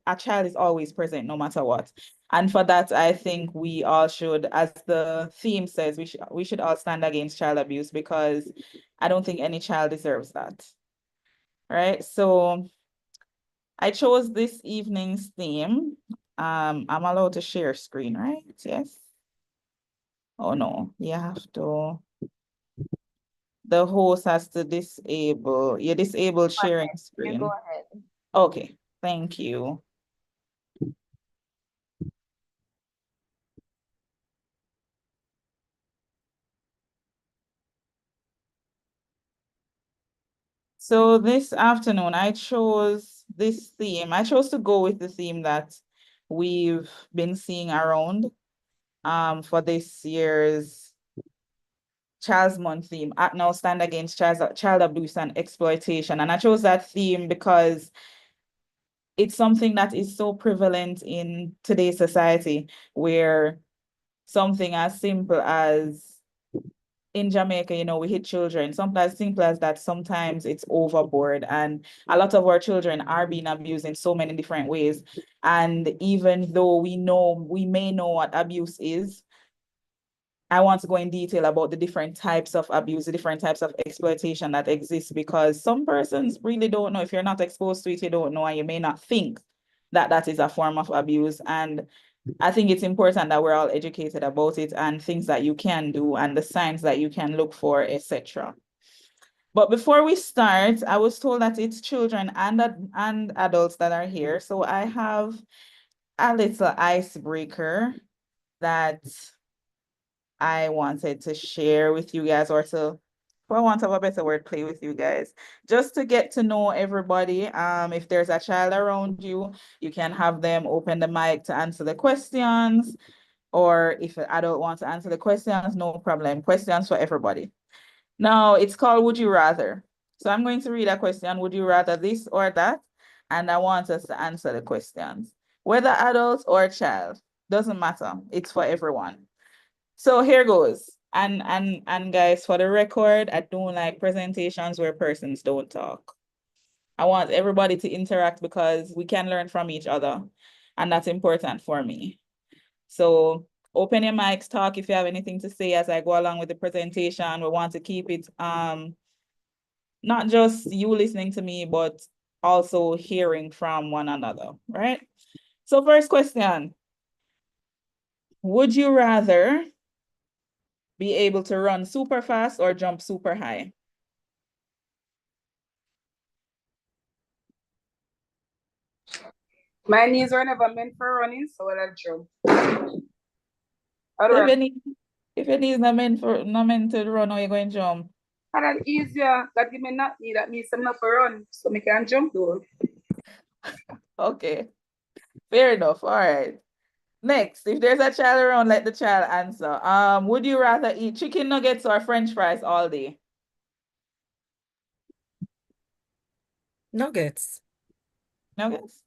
a child is always present no matter what. And for that, I think we all should, as the theme says, we should all stand against child abuse, because I don't think any child deserves that. Right? So I chose this evening's theme. I'm allowed to share screen, right? Yes. Oh no, you have to. The host has to disable. You disable sharing screen. Go ahead. Okay, thank you. So this afternoon, I chose this theme. I chose to go with the theme that we've been seeing around for this year's Child's Month theme, Act Now, Stand Against Child Abuse and Exploitation. And I chose that theme because it's something that is so prevalent in today's society, where something as simple as in Jamaica, you know, we hit children, something as simple as that. Sometimes it's overboard, and a lot of our children are being abused in so many different ways. And even though we may know what abuse is, I want to go in detail about the different types of abuse, the different types of exploitation that exist, because some persons really don't know. If you're not exposed to it, you don't know, and you may not think that that is a form of abuse. And I think it's important that we're all educated about it and things that you can do and the signs that you can look for, etc. But before we start, I was told that it's children and adults that are here. So I have a little icebreaker that I wanted to share with you guys, or to, for want of a better word, play with you guys, just to get to know everybody. If there's a child around you, you can have them open the mic to answer the questions, or if an adult wants to answer the questions, no problem. Questions for everybody. Now, it's called Would You Rather. So I'm going to read a question, would you rather this or that? And I want us to answer the questions. Whether adult or child, doesn't matter. It's for everyone. So here goes. And guys, for the record, I don't like presentations where persons don't talk. I want everybody to interact because we can learn from each other, and that's important for me. So open your mics, talk if you have anything to say as I go along with the presentation. We want to keep it not just you listening to me, but also hearing from one another, right? So first question, would you rather be able to run super fast or jump super high? My knees were never meant for running, so I'll jump. If your knees not meant to run, or you going to jump? And that easier. That give me not need that means I'm not for run, so I can jump though. Okay, fair enough. All right. Next, if there's a child around, let the child answer. Would you rather eat chicken nuggets or French fries all day? Nuggets. Nuggets?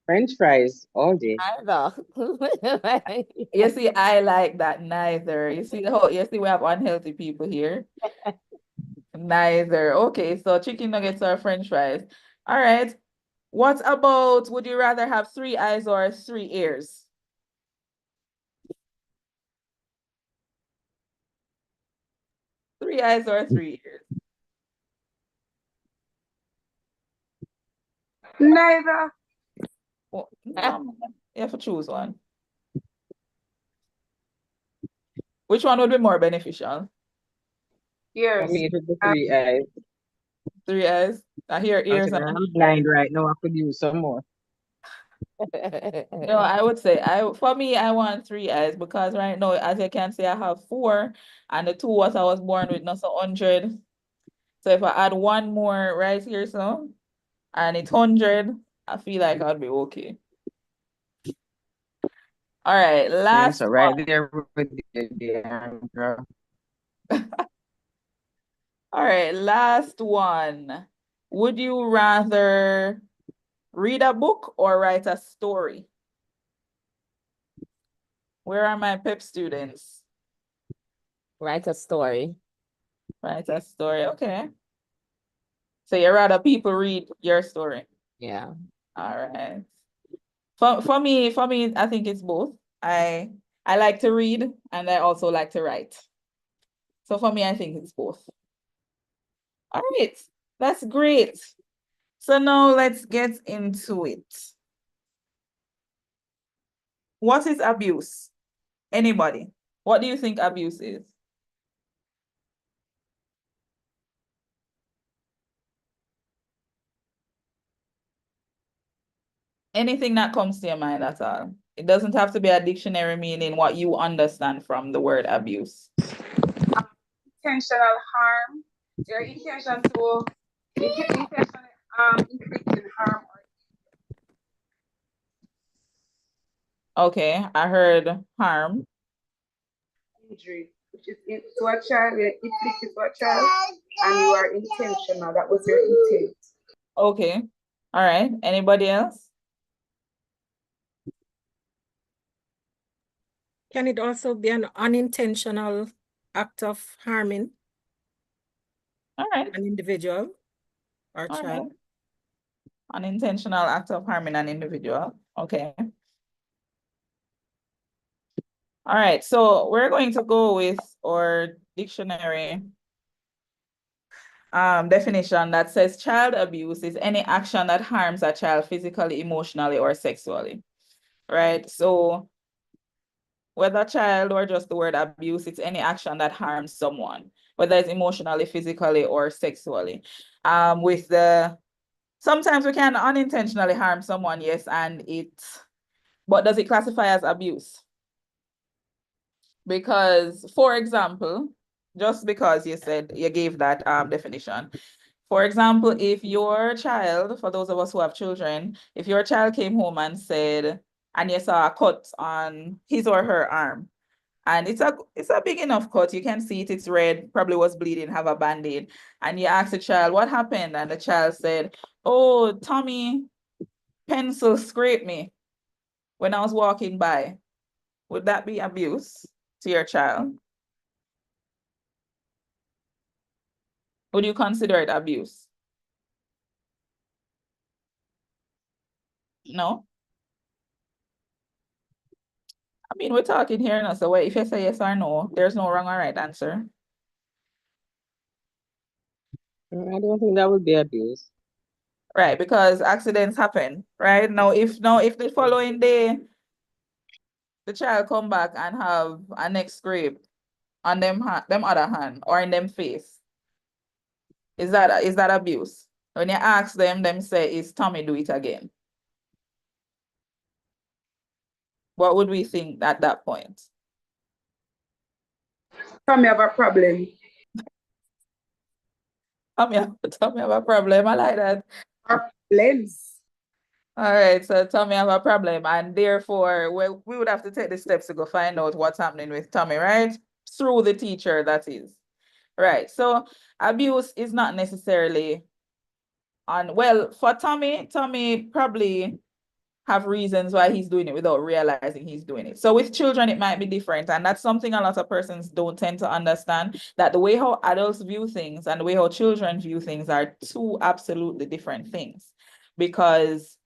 French fries all day. Either. You see, I like that neither. You see we have unhealthy people here. Neither. Okay, so chicken nuggets or French fries. All right. What about, would you rather have 3 eyes or 3 ears? Three eyes or 3 ears? Neither. Well, no, you have to choose one. Which one would be more beneficial? Ears. For me, it would be 3 eyes. 3 eyes? I hear ears. I'm blind right now. I could use some more. No, I would say for me, I want 3 eyes, because right now, as you can see, I have 4, and the 2 what I was born with, not so 100. So if I add 1 more right here, so, and it's 100, I feel like I'd be okay. All right, last so right there with the girl. All right, last one. Would you rather read a book or write a story? Where are my PEP students? Write a story. Write a story, okay. So you rather people read your story? Yeah. All right. For me, I think it's both. I like to read and I also like to write. So for me, I think it's both. All right, that's great. So now let's get into it. What is abuse? Anybody? What do you think abuse is? Anything that comes to your mind at all. It doesn't have to be a dictionary meaning what you understand from the word abuse. Intentional harm. Your intention to inflicting harm or Okay, I heard harm. injury, which is to a child, you inflict it to a child, and you are intentional. That was your intent. Okay, all right. Anybody else? Can it also be an unintentional act of harming All right, an individual or all right. child? Unintentional act of harming an individual. Okay. All right, so we're going to go with our dictionary definition that says child abuse is any action that harms a child physically, emotionally, or sexually. Right? So whether child or just the word abuse, it's any action that harms someone, whether it's emotionally, physically, or sexually. Sometimes we can unintentionally harm someone, yes, but does it classify as abuse? Because, for example, just because you said you gave that definition, for example, if your child, for those of us who have children, if your child came home and said, and you saw a cut on his or her arm, and it's a big enough cut, you can see it, it's red, probably was bleeding, have a band-aid, and you ask the child, what happened? And the child said, oh, Tommy pencil scraped me when I was walking by. Would that be abuse to your child? Would you consider it abuse? No? I mean, we're talking here now, so if you say yes or no, there's no wrong or right answer. I don't think that would be abuse. Right, because accidents happen, right? If the following day the child come back and have a neck scrape on them other hand or in them face, is that abuse? When you ask them say, is Tommy do it again? What would we think at that point? Tommy have a problem. Tommy have a problem. I like that. Problems. All right, so Tommy have a problem, and therefore we would have to take the steps to go find out what's happening with Tommy, right? Through the teacher, that is. Right. So abuse is not necessarily well, for Tommy probably have reasons why he's doing it without realizing he's doing it. So with children, it might be different. And that's something a lot of persons don't tend to understand, that the way how adults view things and the way how children view things are two absolutely different things. Because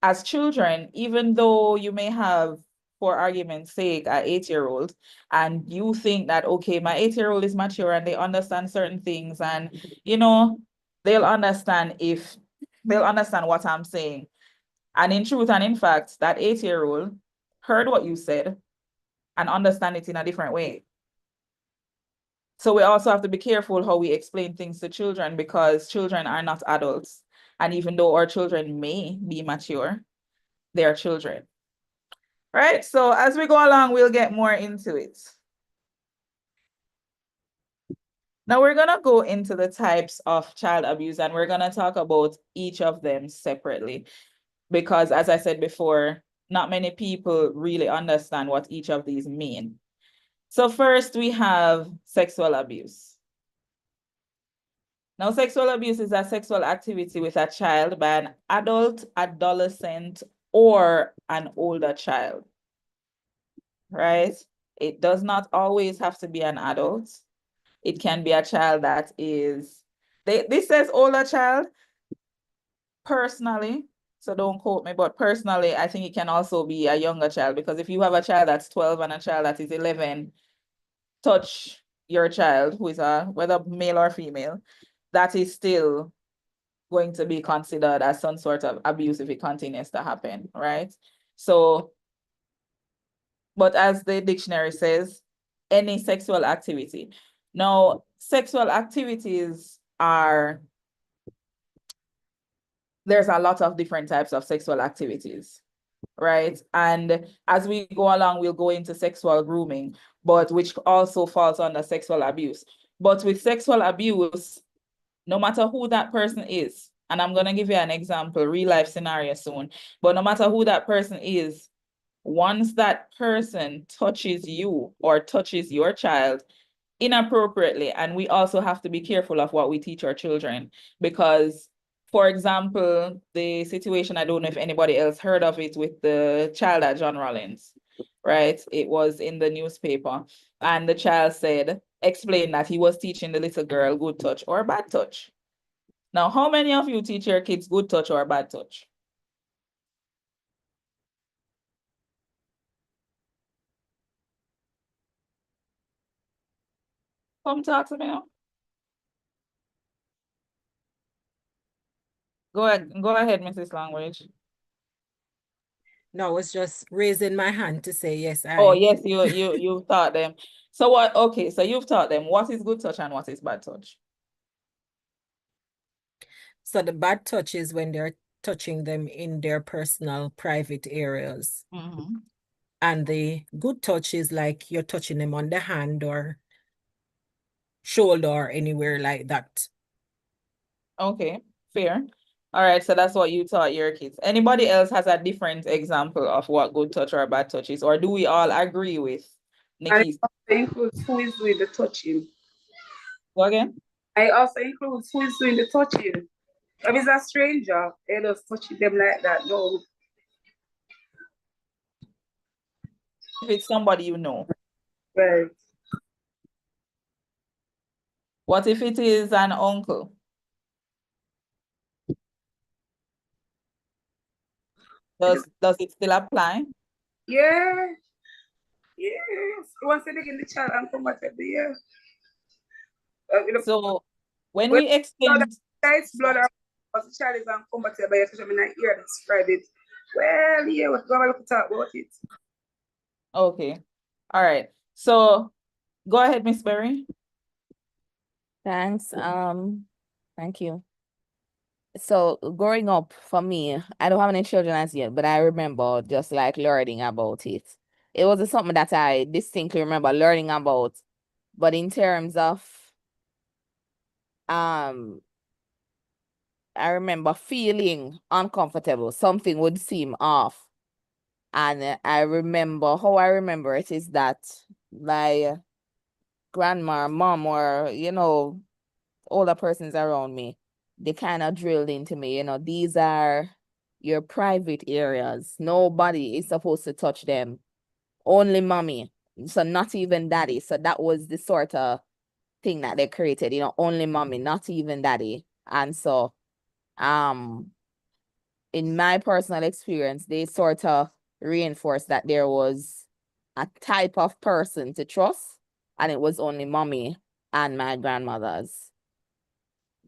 as children, even though you may have, for argument's sake, an 8-year-old, and you think that, okay, my 8-year-old is mature and they understand certain things, and they'll understand what I'm saying. And in truth and in fact, that 8-year-old heard what you said and understand it in a different way. So we also have to be careful how we explain things to children, because children are not adults. And even though our children may be mature, they are children. Right? So as we go along, we'll get more into it. Now we're gonna go into the types of child abuse, and we're gonna talk about each of them separately. Because as I said before, not many people really understand what each of these mean. So first we have sexual abuse. Now, sexual abuse is a sexual activity with a child by an adult, adolescent, or an older child, right? It does not always have to be an adult. It can be a child that is, this says older child. Personally, so don't quote me, but personally, I think it can also be a younger child, because if you have a child that's 12 and a child that is 11, touch your child, who is whether male or female, that is still going to be considered as some sort of abuse if it continues to happen, right? So, but as the dictionary says, any sexual activity. Now, sexual activities are, there's a lot of different types of sexual activities, right? And as we go along, we'll go into sexual grooming, but which also falls under sexual abuse. But with sexual abuse, no matter who that person is, and I'm going to give you an example, real life scenario soon, but no matter who that person is, once that person touches you or touches your child inappropriately, and we also have to be careful of what we teach our children, because, for example, the situation, I don't know if anybody else heard of it, with the child at John Rollins, right? It was in the newspaper, and the child explained that he was teaching the little girl good touch or bad touch. Now, how many of you teach your kids good touch or bad touch? Come talk to me now. Go ahead, Mrs. Language. No, I was just raising my hand to say yes, Oh, I. yes, you've taught them. So what, okay, so you've taught them what is good touch and what is bad touch. So the bad touch is when they're touching them in their personal private areas. And the good touch is like you're touching them on the hand or shoulder or anywhere like that. Okay, fair. All right, so that's what you taught your kids. Anybody else has a different example of what good touch or bad touch is, or do we all agree with And it Nikki's? also includes who is doing the touching. Go again? I also includes who is doing the touching. If it's a stranger, they just touching them like that. No. If it's somebody you know. Right. What if it is an uncle? Does it still apply? Yeah. Yes. Once they get the child uncompatible, yeah. So when Well, we explain, it's blood or because the child is uncompatible, especially when I hear describe it. Well, yeah, we're going to talk about it. okay, all right. So go ahead, Miss Berry. Thanks. Thank you. So growing up for me, I don't have any children as yet, but I remember just like learning about it. It was something that I distinctly remember learning about. But in terms of I remember feeling uncomfortable. Something would seem off. And I remember how I remember it is that my grandma, mom, or older persons around me, they kind of drilled into me, these are your private areas. Nobody is supposed to touch them. Only mommy. So not even daddy. So that was the sort of thing that they created, only mommy, not even daddy. And so in my personal experience, they sort of reinforced that there was a type of person to trust, and it was only mommy and my grandmothers.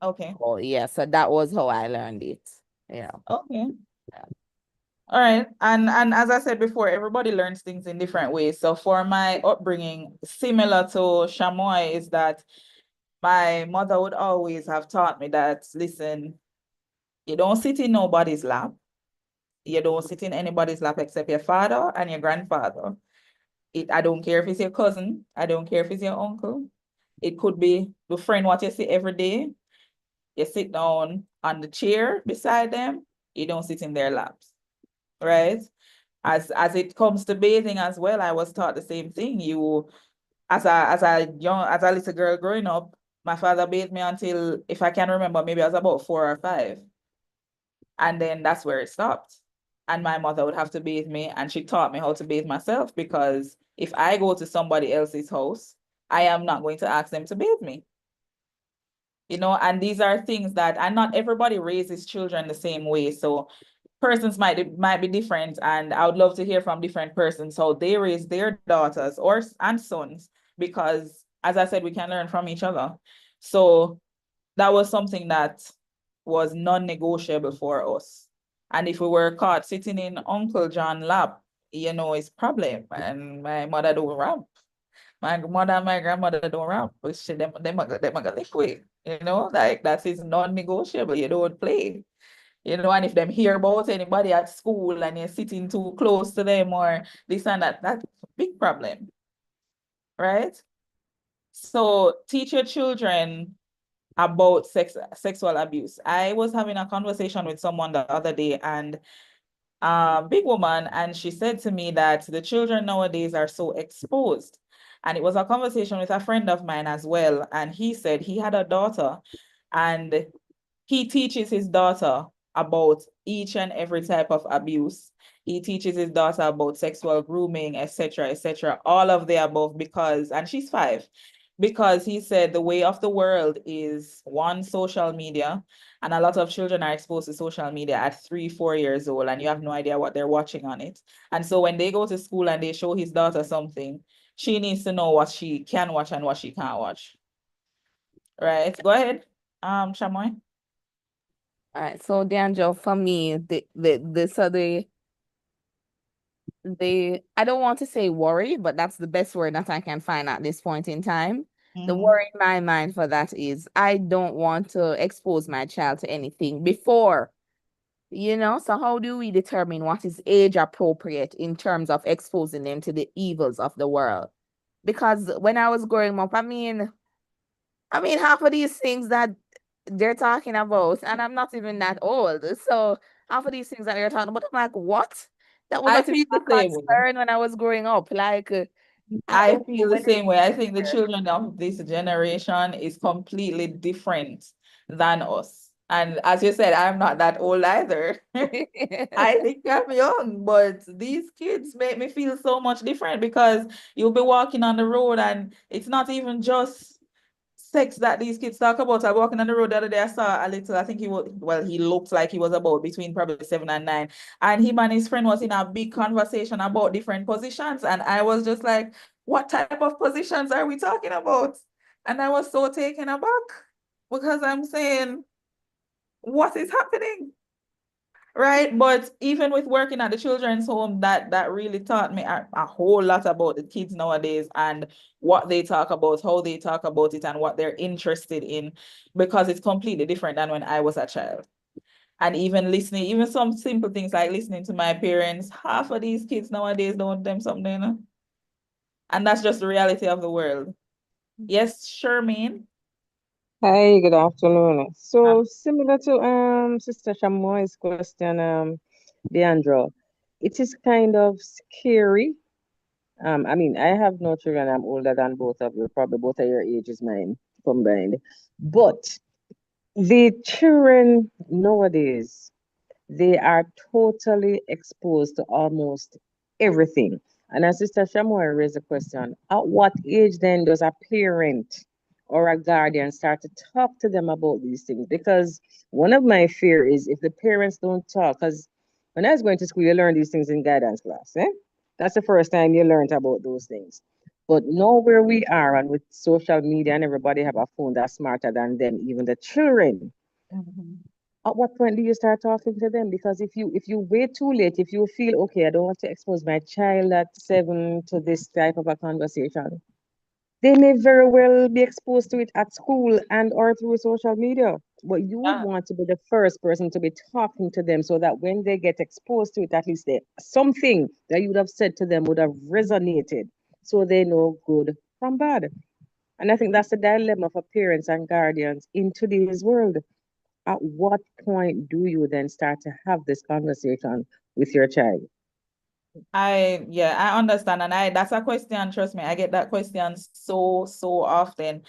Okay. Oh, yeah. So that was how I learned it. Yeah. Okay. All right. And as I said before, everybody learns things in different ways. So for my upbringing, similar to Shamoy, is that my mother would always have taught me that, listen, you don't sit in nobody's lap. You don't sit in anybody's lap except your father and your grandfather. I don't care if it's your cousin. I don't care if it's your uncle. It could be the friend what you see every day. You sit down on the chair beside them. You don't sit in their laps, right? As it comes to bathing as well, I was taught the same thing. As a little girl growing up, my father bathed me until, if I can remember, maybe I was about 4 or 5. And then that's where it stopped. And my mother would have to bathe me, and she taught me how to bathe myself, because if I go to somebody else's house, I am not going to ask them to bathe me. And these are things that, and not everybody raises children the same way. So persons might be different, and I would love to hear from different persons how they raise their daughters and sons, because as I said, we can learn from each other. So that was something that was non-negotiable for us. And if we were caught sitting in Uncle John lap, it's problem. And my mother don't rap. My mother and my grandmother don't rap. But them are gonna live with. Like that is non-negotiable. You don't play. And if them hear about anybody at school and you're sitting too close to them or this and that, that's a big problem. Right? So teach your children about sexual abuse. I was having a conversation with someone the other day, and big woman, and she said to me that the children nowadays are so exposed. And it was a conversation with a friend of mine as well. And he said he had a daughter, and he teaches his daughter about each and every type of abuse. He teaches his daughter about sexual grooming, etc., all of the above, and she's 5, because he said the way of the world is one, social media, and a lot of children are exposed to social media at 3, 4 years old, and you have no idea what they're watching on it. And so when they go to school and they show his daughter something, she needs to know what she can watch and what she can't watch. Right? Go ahead, Chamoy. All right, so D'Angelo, for me, I don't want to say worry, but that's the best word that I can find at this point in time. The worry in my mind for that is I don't want to expose my child to anything before, so how do we determine what is age appropriate in terms of exposing them to the evils of the world? Because when I was growing up, half of these things that they're talking about, and I'm not even that old. So half of these things that they're talking about, I'm like, what? That was I not even feel a the same way. concern when I was growing up. Like, I feel the same way. I think the children of this generation is completely different than us. And as you said, I'm not that old either. I think I'm young, but these kids make me feel so much different, because you'll be walking on the road and it's not even just sex that these kids talk about. I was walking on the road the other day, I saw a little, I think he looked like he was about between probably 7 and 9. And him and his friend was in a big conversation about different positions. And I was just like, what type of positions are we talking about? And I was so taken aback, because I'm saying, what is happening? Right? But even with working at the children's home, that really taught me a whole lot about the kids nowadays, and what they talk about, how they talk about it, and what they're interested in, because it's completely different than when I was a child. And even listening, even some simple things like listening to my parents, half of these kids nowadays don't them something, and that's just the reality of the world. Yes, Charmaine. Hi, good afternoon. So similar to Sister Shamoy's question, Leandro, it is kind of scary. I have no children. I'm older than both of you. Probably both of your ages, mine combined. But the children nowadays, they are totally exposed to almost everything. And as Sister Shamoy raised the question, at what age then does a parent or a guardian start to talk to them about these things? Because one of my fear is if the parents don't talk, because when I was going to school, you learn these things in guidance class. That's the first time you learned about those things. But now where we are, and with social media and everybody have a phone that's smarter than them, even the children, at what point do you start talking to them? Because if you wait too late, if you feel okay, I don't want to expose my child at 7 to this type of a conversation, they may very well be exposed to it at school and or through social media. But you would Yeah. want to be the first person to be talking to them so that when they get exposed to it, at least something that you would have said to them would have resonated so they know good from bad. And I think that's the dilemma for parents and guardians in today's world. At what point do you then start to have this conversation with your child? I understand. And that's a question, trust me, I get that question so often.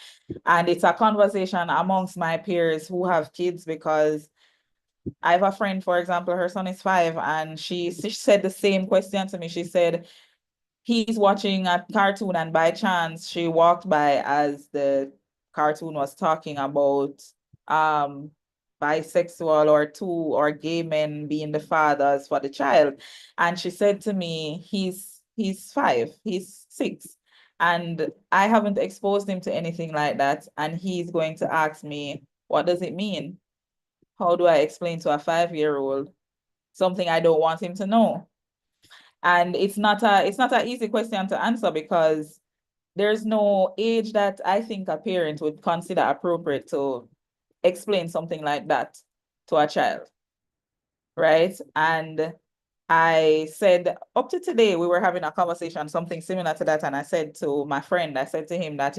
And it's a conversation amongst my peers who have kids, because I have a friend, for example, her son is 5, and she said the same question to me. She said he's watching a cartoon, and by chance she walked by as the cartoon was talking about bisexual or two or gay men being the fathers for the child. And she said to me, he's 5, he's 6. And I haven't exposed him to anything like that. And he's going to ask me, what does it mean? How do I explain to a 5-year-old something I don't want him to know? And it's not an easy question to answer because there's no age that I think a parent would consider appropriate to explain something like that to a child, right? And I said, up to today, we were having a conversation, something similar to that. And I said to my friend, I said to him that,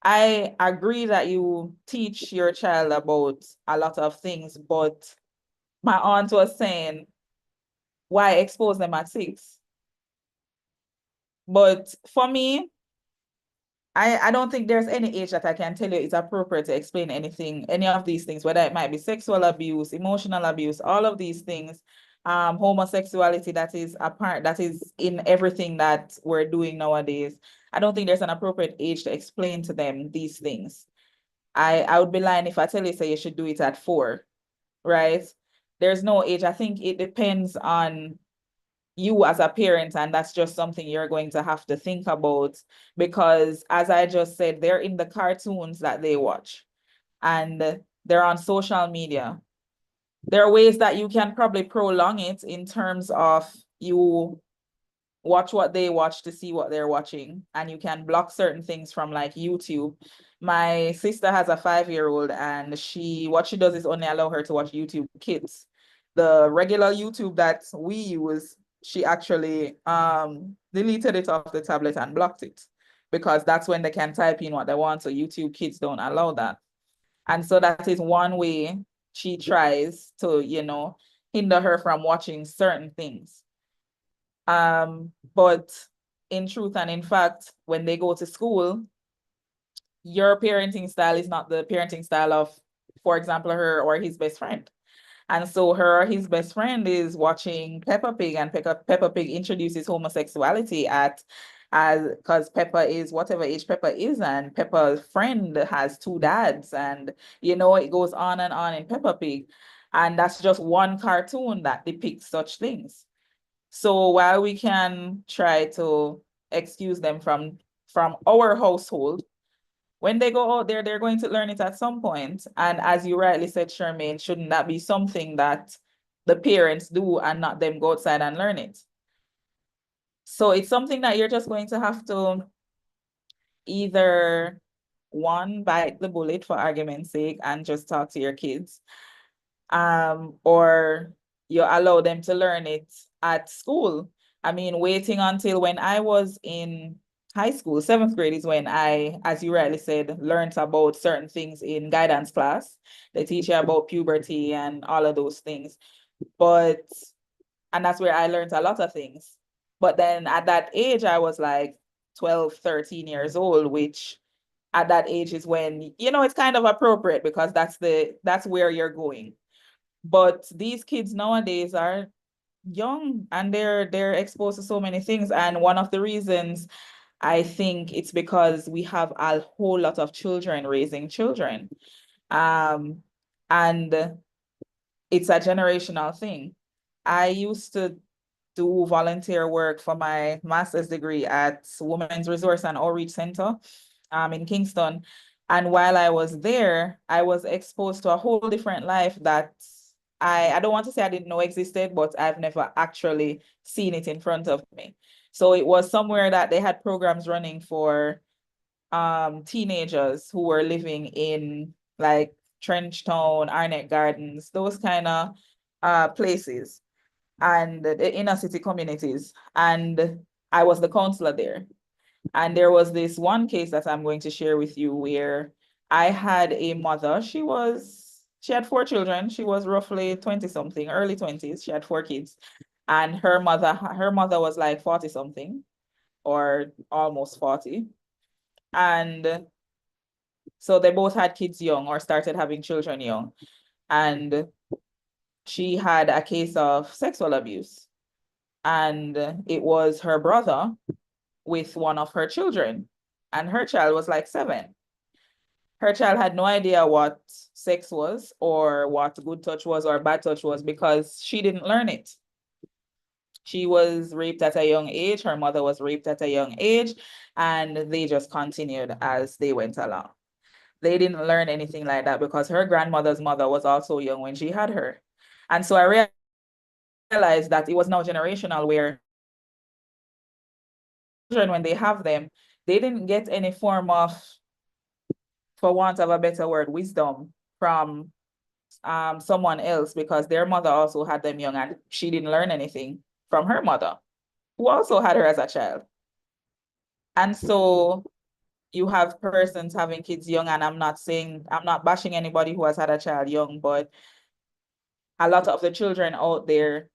I agree that you teach your child about a lot of things, but my aunt was saying, why expose them at 6? But for me, I don't think there's any age that I can tell you it's appropriate to explain anything, any of these things, whether it might be sexual abuse, emotional abuse, all of these things, homosexuality that is a part, that is in everything that we're doing nowadays. I don't think there's an appropriate age to explain to them these things. I would be lying if I tell you, say you should do it at 4, right? There's no age. I think it depends on you as a parent, and that's just something you're going to have to think about because, as I just said, they're in the cartoons that they watch and they're on social media. There are ways that you can probably prolong it in terms of you watch what they watch to see what they're watching, and you can block certain things from like YouTube. My sister has a 5-year-old and what she does is only allow her to watch YouTube Kids. The regular YouTube that we use, she actually deleted it off the tablet and blocked it because that's when they can type in what they want. So YouTube Kids don't allow that. And so that is one way she tries to, hinder her from watching certain things. But in truth and in fact, when they go to school, your parenting style is not the parenting style of, for example, her or his best friend. And so her or his best friend is watching Peppa Pig, and Peppa Pig introduces homosexuality because Peppa is whatever age Peppa is, and Peppa's friend has 2 dads, and it goes on and on in Peppa Pig. And that's just one cartoon that depicts such things. So while we can try to excuse them from our household, when they go out there, they're going to learn it at some point. And as you rightly said, Charmaine, shouldn't that be something that the parents do and not them go outside and learn it? So it's something that you're just going to have to either, one, bite the bullet for argument's sake and just talk to your kids, or you allow them to learn it at school. I mean, waiting until when I was in high school, 7th grade is when I, as you rightly said, learned about certain things in guidance class. They teach you about puberty and all of those things. And that's where I learned a lot of things. But then at that age, I was like 12, 13 years old, which at that age is when, it's kind of appropriate because that's where you're going. But these kids nowadays are young and they're exposed to so many things. And one of the reasons I think it's because we have a whole lot of children raising children. And it's a generational thing. I used to do volunteer work for my master's degree at Women's Resource and Outreach Center in Kingston. And while I was there, I was exposed to a whole different life that I don't want to say I didn't know existed, but I've never actually seen it in front of me. So it was somewhere that they had programs running for teenagers who were living in like Trenchtown, Arnett Gardens, those kind of places, and the inner city communities. And I was the counselor there. And there was this one case that I'm going to share with you where I had a mother. She had 4 children. She was roughly 20 something, early 20s. She had 4 kids. And her mother was like 40 something or almost 40. And so they both had kids young or started having children young. And she had a case of sexual abuse. And it was her brother with one of her children. And her child was like 7. her child had no idea what sex was or what good touch was or bad touch was because she didn't learn it. She was raped at a young age, her mother was raped at a young age, and they just continued as they went along. They didn't learn anything like that because her grandmother's mother was also young when she had her. And so I realized that it was now generational where children, when they have them, they didn't get any form of, for want of a better word, wisdom from someone else because their mother also had them young and she didn't learn anything from her mother, who also had her as a child. And so you have persons having kids young, and I'm not bashing anybody who has had a child young, but a lot of the children out there,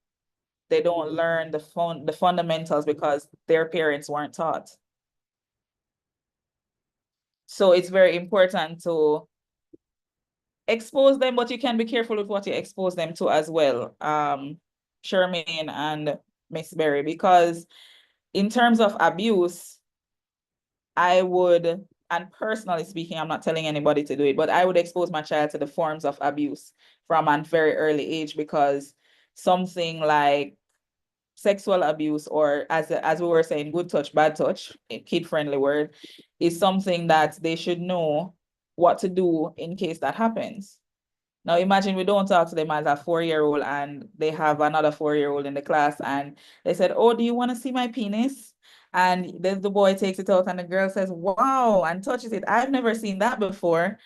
they don't learn the fundamentals because their parents weren't taught. So it's very important to expose them, but you can be careful with what you expose them to as well, Charmaine and Miss Berry, because in terms of abuse, I would, and personally speaking, I'm not telling anybody to do it, but I would expose my child to the forms of abuse from a very early age because something like sexual abuse, or as we were saying, good touch, bad touch, a kid-friendly word, is something that they should know what to do in case that happens. Now imagine we don't talk to them as a 4-year-old and they have another 4-year-old in the class and they said, oh, do you want to see my penis? And then the boy takes it out and the girl says, wow, and touches it. I've never seen that before.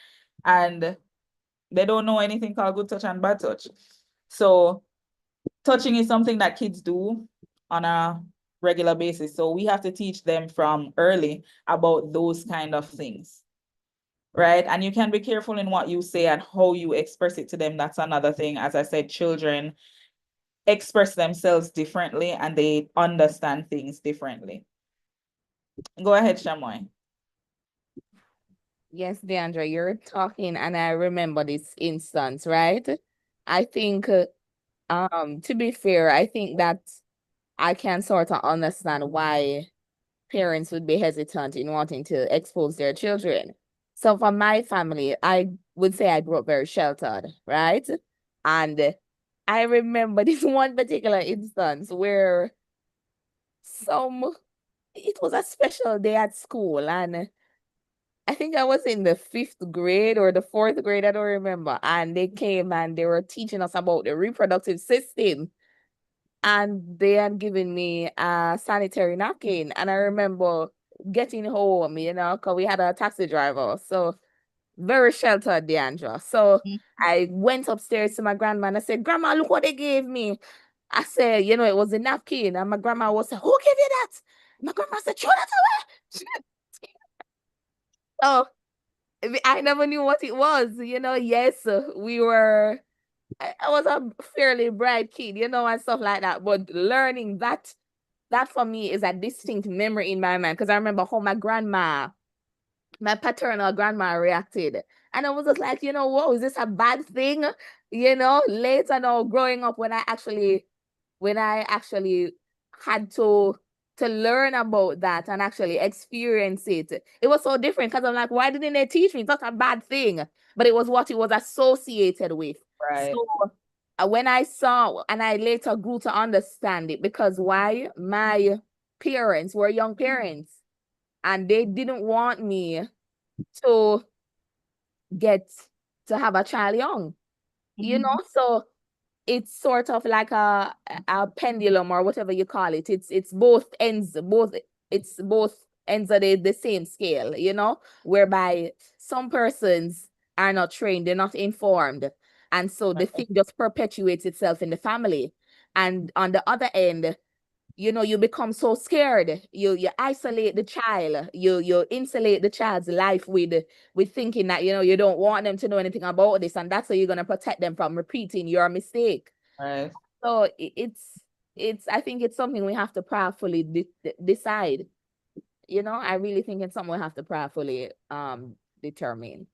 And they don't know anything called good touch and bad touch. So touching is something that kids do on a regular basis. So we have to teach them from early about those kind of things. Right. And you can be careful in what you say and how you express it to them. That's another thing. As I said, children express themselves differently and they understand things differently. Go ahead, Shamoy. Yes, Deandra, you're talking, and I remember this instance, right? I think, to be fair, I think that I can sort of understand why parents would be hesitant in wanting to expose their children. So for my family, I would say I grew up very sheltered, right? And I remember this one particular instance where it was a special day at school, and I think I was in the 5th grade or the 4th grade, I don't remember. And they came and they were teaching us about the reproductive system. And they had given me a sanitary napkin. And I remember getting home, because we had a taxi driver. So very sheltered, Deandra. So I went upstairs to my grandma and I said, Grandma, look what they gave me. I said, it was a napkin. And my grandma was saying, who gave you that? My grandma said, throw that away. So I never knew what it was, Yes, I was a fairly bright kid, and stuff like that. But learning that for me is a distinct memory in my mind because I remember how my paternal grandma reacted. And I was just like, whoa, is this a bad thing? Later now growing up when I actually had to learn about that and actually experience it. It was so different because I'm like, why didn't they teach me? It's not a bad thing, but it was what it was associated with. Right. So when I saw, and I later grew to understand it, because why? My parents were young parents and they didn't want me to get to have a child young, so it's sort of like a pendulum or whatever you call it. It's both ends, it's both ends of the same scale, whereby some persons are not trained, they're not informed. And so the thing just perpetuates itself in the family. And on the other end, you become so scared. You isolate the child. You insulate the child's life with thinking that you don't want them to know anything about this, and that's how you're gonna protect them from repeating your mistake. Right. So it's I think it's something we have to prayerfully decide. I really think it's something we have to prayerfully determine.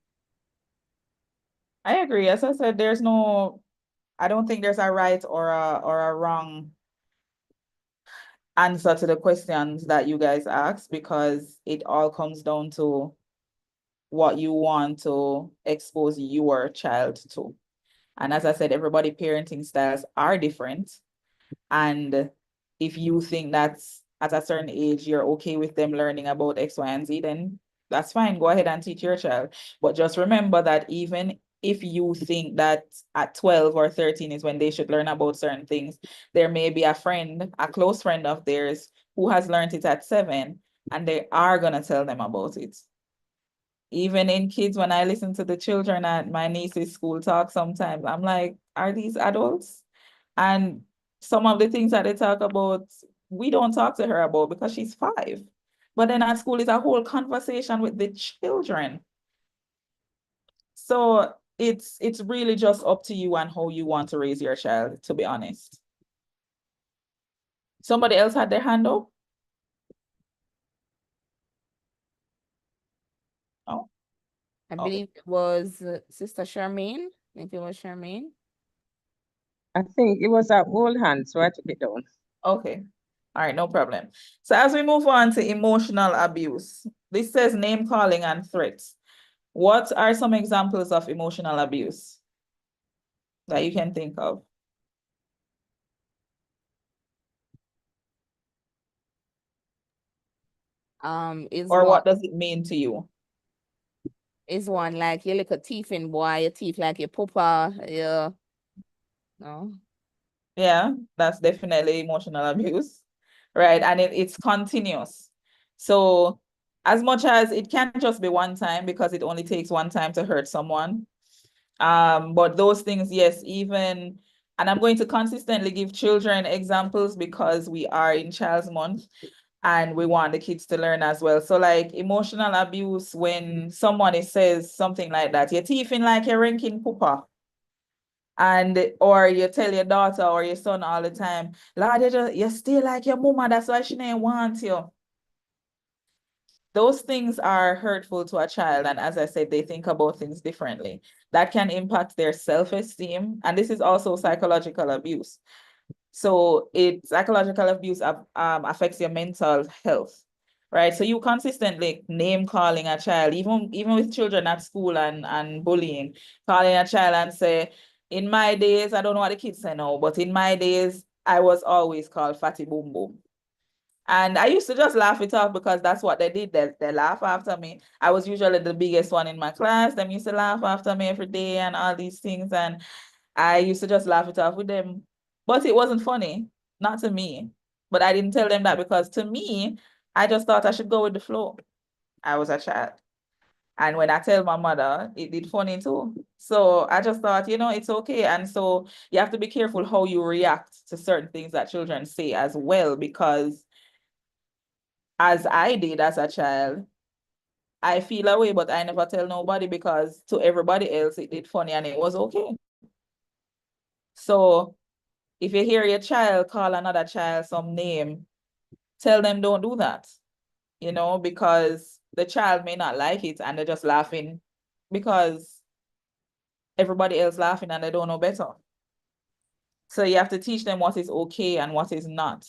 I agree. As I said, I don't think there's a right or a wrong answer to the questions that you guys asked because it all comes down to what you want to expose your child to. And as I said, everybody parenting styles are different. And if you think that's at a certain age, you're okay with them learning about X, Y, and Z, then that's fine. Go ahead and teach your child. But just remember that even if you think that at 12 or 13 is when they should learn about certain things, there may be a friend, a close friend of theirs who has learned it at 7, and they are going to tell them about it. Even in kids, when I listen to the children at my niece's school talk sometimes, I'm like, are these adults? And some of the things that they talk about, we don't talk to her about because she's 5. But then at school is a whole conversation with the children. So it's really just up to you and how you want to raise your child, to be honest. Somebody else had their hand up? Oh, I oh, believe it was Sister Charmaine. I think it was Charmaine. I think it was a old hand, so I took it down. okay. All right, no problem. So as we move on to emotional abuse, this says name calling and threats. What are some examples of emotional abuse that you can think of? Is Or one what does it mean to you? like you look a teeth in boy, your teeth like your papa, yeah. No. Yeah, that's definitely emotional abuse, right? And it's continuous. So as much as it can't just be one time because it only takes one time to hurt someone. But those things, yes, even, and I'm going to consistently give children examples because we are in Child's Month and we want the kids to learn as well. So like emotional abuse, when someone says something like that, you're teething like you're ranking pooper. And or you tell your daughter or your son all the time, Lord, you still like your mama, that's why she didn't want you. Those things are hurtful to a child. And as I said, they think about things differently. That can impact their self-esteem. And this is also psychological abuse. So psychological abuse affects your mental health, right? So you consistently name calling a child, even with children at school and bullying, calling a child and say, in my days, I don't know what the kids say now, but in my days, I was always called Fatty Boom Boom. And I used to just laugh it off because that's what they did. They laugh after me. I was usually the biggest one in my class. Them used to laugh after me every day and all these things. And I used to just laugh it off with them. But it wasn't funny, not to me. But I didn't tell them that because to me, I just thought I should go with the flow. I was a child. And when I tell my mother, it did funny too. So I just thought, it's okay. And so you have to be careful how you react to certain things that children say as well, because as I did as a child, I feel away, but I never tell nobody because to everybody else, it did funny and it was okay. So if you hear your child call another child some name, tell them don't do that, because the child may not like it and they're just laughing because everybody else laughing and they don't know better. So you have to teach them what is okay and what is not.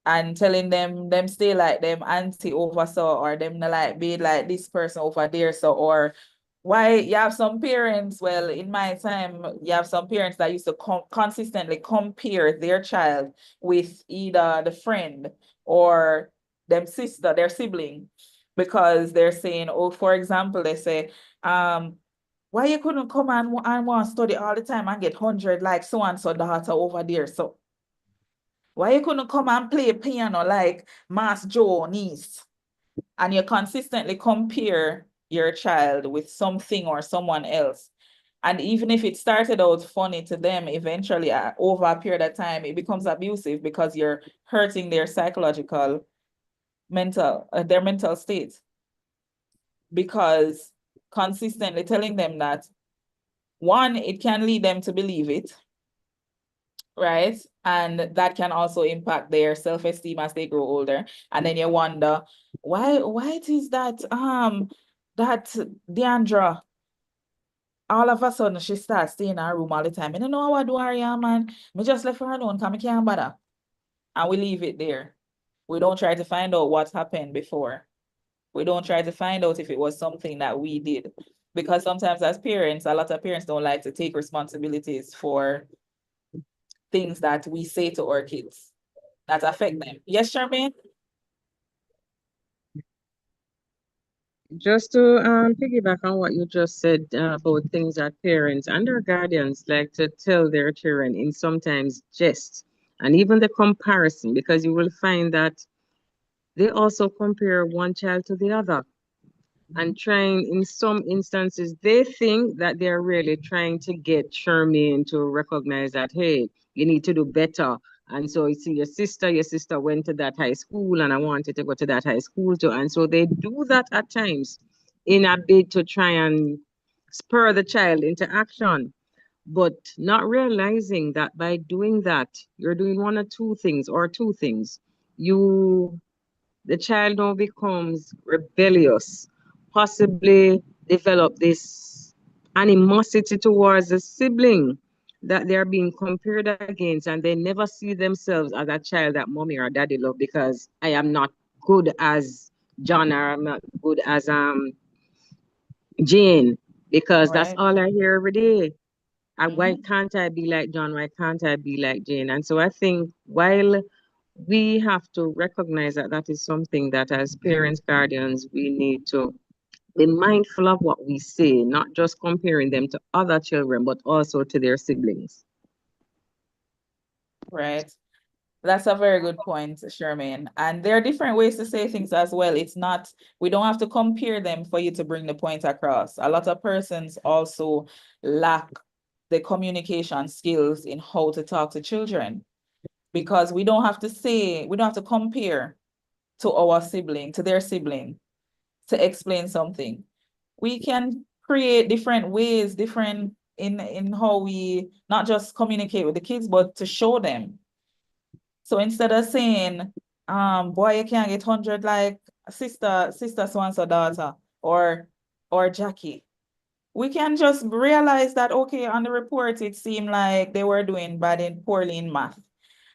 And telling them stay like them auntie over so, or them like be like this person over there. So, or why you have some parents, well, in my time, you have some parents that used to consistently compare their child with either the friend or their sibling, because they're saying, oh, for example, they say, why you couldn't come and want to study all the time and get 100 like so-and-so daughter over there? So why you couldn't come and play piano like Mass Joe niece? And you consistently compare your child with something or someone else. And even if it started out funny to them, eventually over a period of time, it becomes abusive because you're hurting their their mental state. Because consistently telling them that, one, it can lead them to believe it, right? And that can also impact their self-esteem as they grow older. And then you wonder, why it is that that Deandra, all of a sudden she starts staying in her room all the time. I don't know how I do her, yeah, man. Me just left her alone, come I can't bother. And we leave it there. We don't try to find out what happened before. We don't try to find out if it was something that we did. Because sometimes as parents, a lot of parents don't like to take responsibilities for things that we say to our kids that affect them. Yes, Charmaine? Just to piggyback on what you just said about things that parents and their guardians like to tell their children in sometimes jest and even the comparison, because you will find that they also compare one child to the other and trying, in some instances, they think that they're really trying to get Charmaine to recognize that, hey, you need to do better. And so you see your sister went to that high school and I wanted to go to that high school too. And so they do that at times in a bid to try and spur the child into action, but not realizing that by doing that, you're doing one or two things or two things. You the child now becomes rebellious, possibly develop this animosity towards a sibling that they're being compared against, and they never see themselves as a child that mommy or daddy love because I am not good as John or I'm not good as Jane, because that's Right. all I hear every day. Why Mhm. can't I be like John? Why can't I be like Jane? And so I think while we have to recognize that that is something that as parents, guardians, we need to be mindful of what we say, not just comparing them to other children, but also to their siblings. Right. That's a very good point, Charmaine. And there are different ways to say things as well. It's not, we don't have to compare them for you to bring the point across. A lot of persons also lack the communication skills in how to talk to children because we don't have to say, we don't have to compare to our sibling, to their sibling to explain something. We can create different ways, different in how we not just communicate with the kids, but to show them. So instead of saying, boy, you can't get 100 like sister so-and-so daughter or Jackie, we can just realize that, okay, on the report, it seemed like they were doing poorly in math.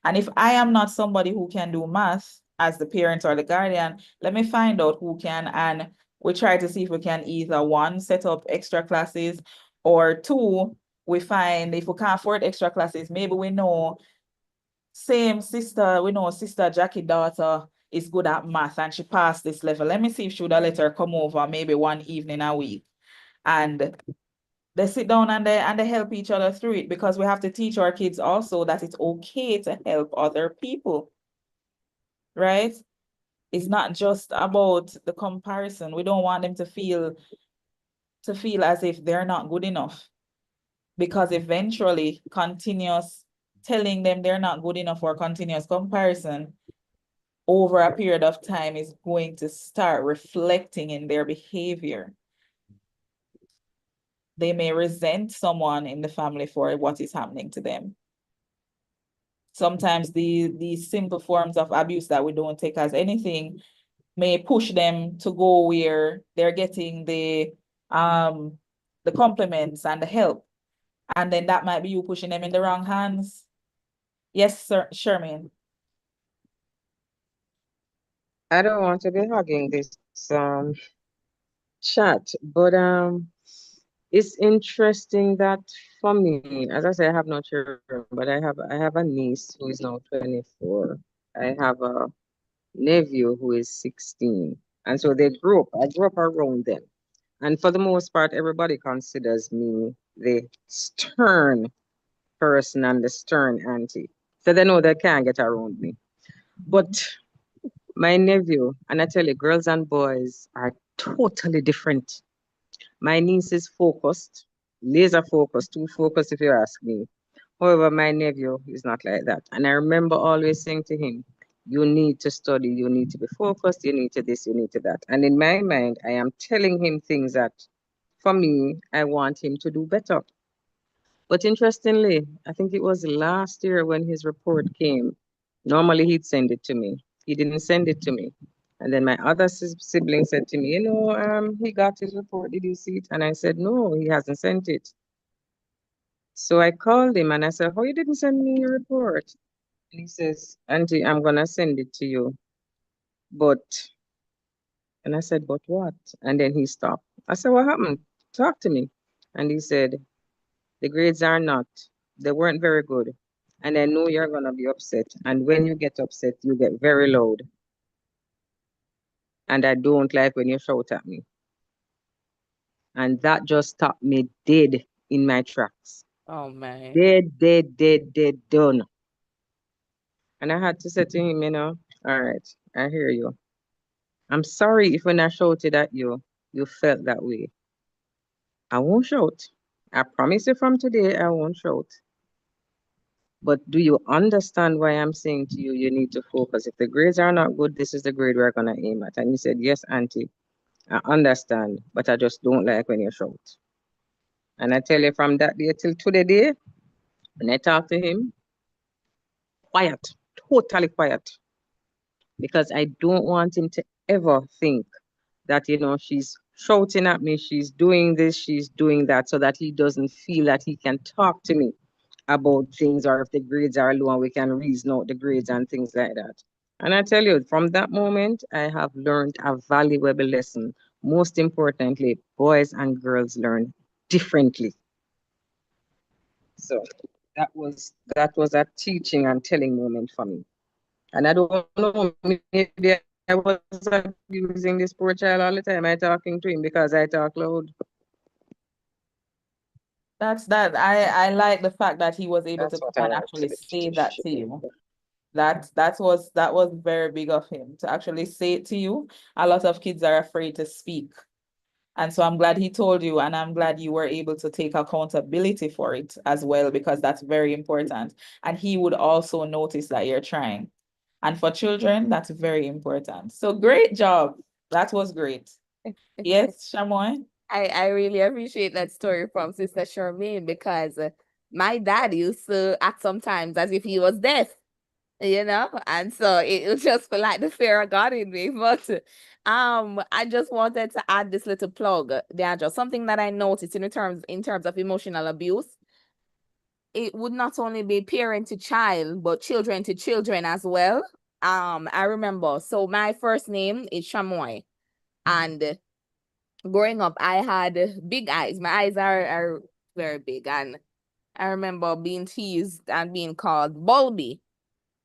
And if I am not somebody who can do math as the parent or the guardian, let me find out who can. And we try to see if we can either one, set up extra classes, or two, we find if we can't afford extra classes, maybe we know same sister, we know sister Jackie daughter is good at math and she passed this level. Let me see if she would have let her come over maybe one evening a week. And they sit down and they help each other through it because we have to teach our kids also that it's okay to help other people, right? It's not just about the comparison. We don't want them to feel as if they're not good enough because eventually continuous telling them they're not good enough or continuous comparison over a period of time is going to start reflecting in their behavior. They may resent someone in the family for what is happening to them. Sometimes these simple forms of abuse that we don't take as anything may push them to go where they're getting the compliments and the help. And then that might be you pushing them in the wrong hands. Yes, sir, Sherman. I don't want to be hugging this chat, but it's interesting that for me, as I say, I have no children, but I have a niece who is now 24. I have a nephew who is 16. And so I grew up around them. And for the most part, everybody considers me the stern person and the stern auntie. So they know they can't get around me. But my nephew, and I tell you, girls and boys are totally different. My niece is focused, laser focused, too focused if you ask me. However, my nephew is not like that. And I remember always saying to him, you need to study, you need to be focused, you need to this, you need to that. And in my mind, I am telling him things that for me, I want him to do better. But interestingly, I think it was last year when his report came. Normally, he'd send it to me. He didn't send it to me. And then my other sibling said to me, he got his report. Did you see it? And I said, no, he hasn't sent it. So I called him and I said, oh, you didn't send me your report? And he says, Auntie, I'm going to send it to you. But And I said, but what? And then he stopped. I said, what happened? Talk to me. And he said, the grades are not, they weren't very good. And I know you're going to be upset. And when you get upset, you get very loud. And I don't like when you shout at me. And that just stopped me dead in my tracks. Oh my. Dead, dead, dead, dead, done. And I had to say to him, all right, I hear you. I'm sorry if when I shouted at you, you felt that way. I won't shout. I promise you from today, I won't shout. But do you understand why I'm saying to you, you need to focus? If the grades are not good, this is the grade we're going to aim at. And he said, yes, auntie, I understand, but I just don't like when you shout. And I tell you from that day till today, when I talk to him, quiet, totally quiet. Because I don't want him to ever think that, she's shouting at me, she's doing this, she's doing that, so that he doesn't feel that he can talk to me about things, or if the grades are low and we can reason out the grades and things like that. And I tell you, from that moment, I have learned a valuable lesson. Most importantly, boys and girls learn differently. So that was a teaching and telling moment for me. And I don't know, maybe I was abusing this poor child all the time. I talking to him because I talk loud. That's that. I like the fact that he was able to That's come what I and want to actually say that teach to him. you. That was very big of him to actually say it to you. A lot of kids are afraid to speak. And so I'm glad he told you, and I'm glad you were able to take accountability for it as well, because that's very important. And he would also notice that you're trying. And for children, that's very important. So great job. That was great. Yes, Shamoy? I really appreciate that story from Sister Charmaine, because my dad used to act sometimes as if he was deaf, and so it was just for like the fear of God in me. But I just wanted to add this little plug, Deandra, something that I noticed in terms of emotional abuse. It would not only be parent to child, but children to children as well. I remember, so my first name is Shamoy, and growing up, I had big eyes. My eyes are very big, and I remember being teased and being called Bulby.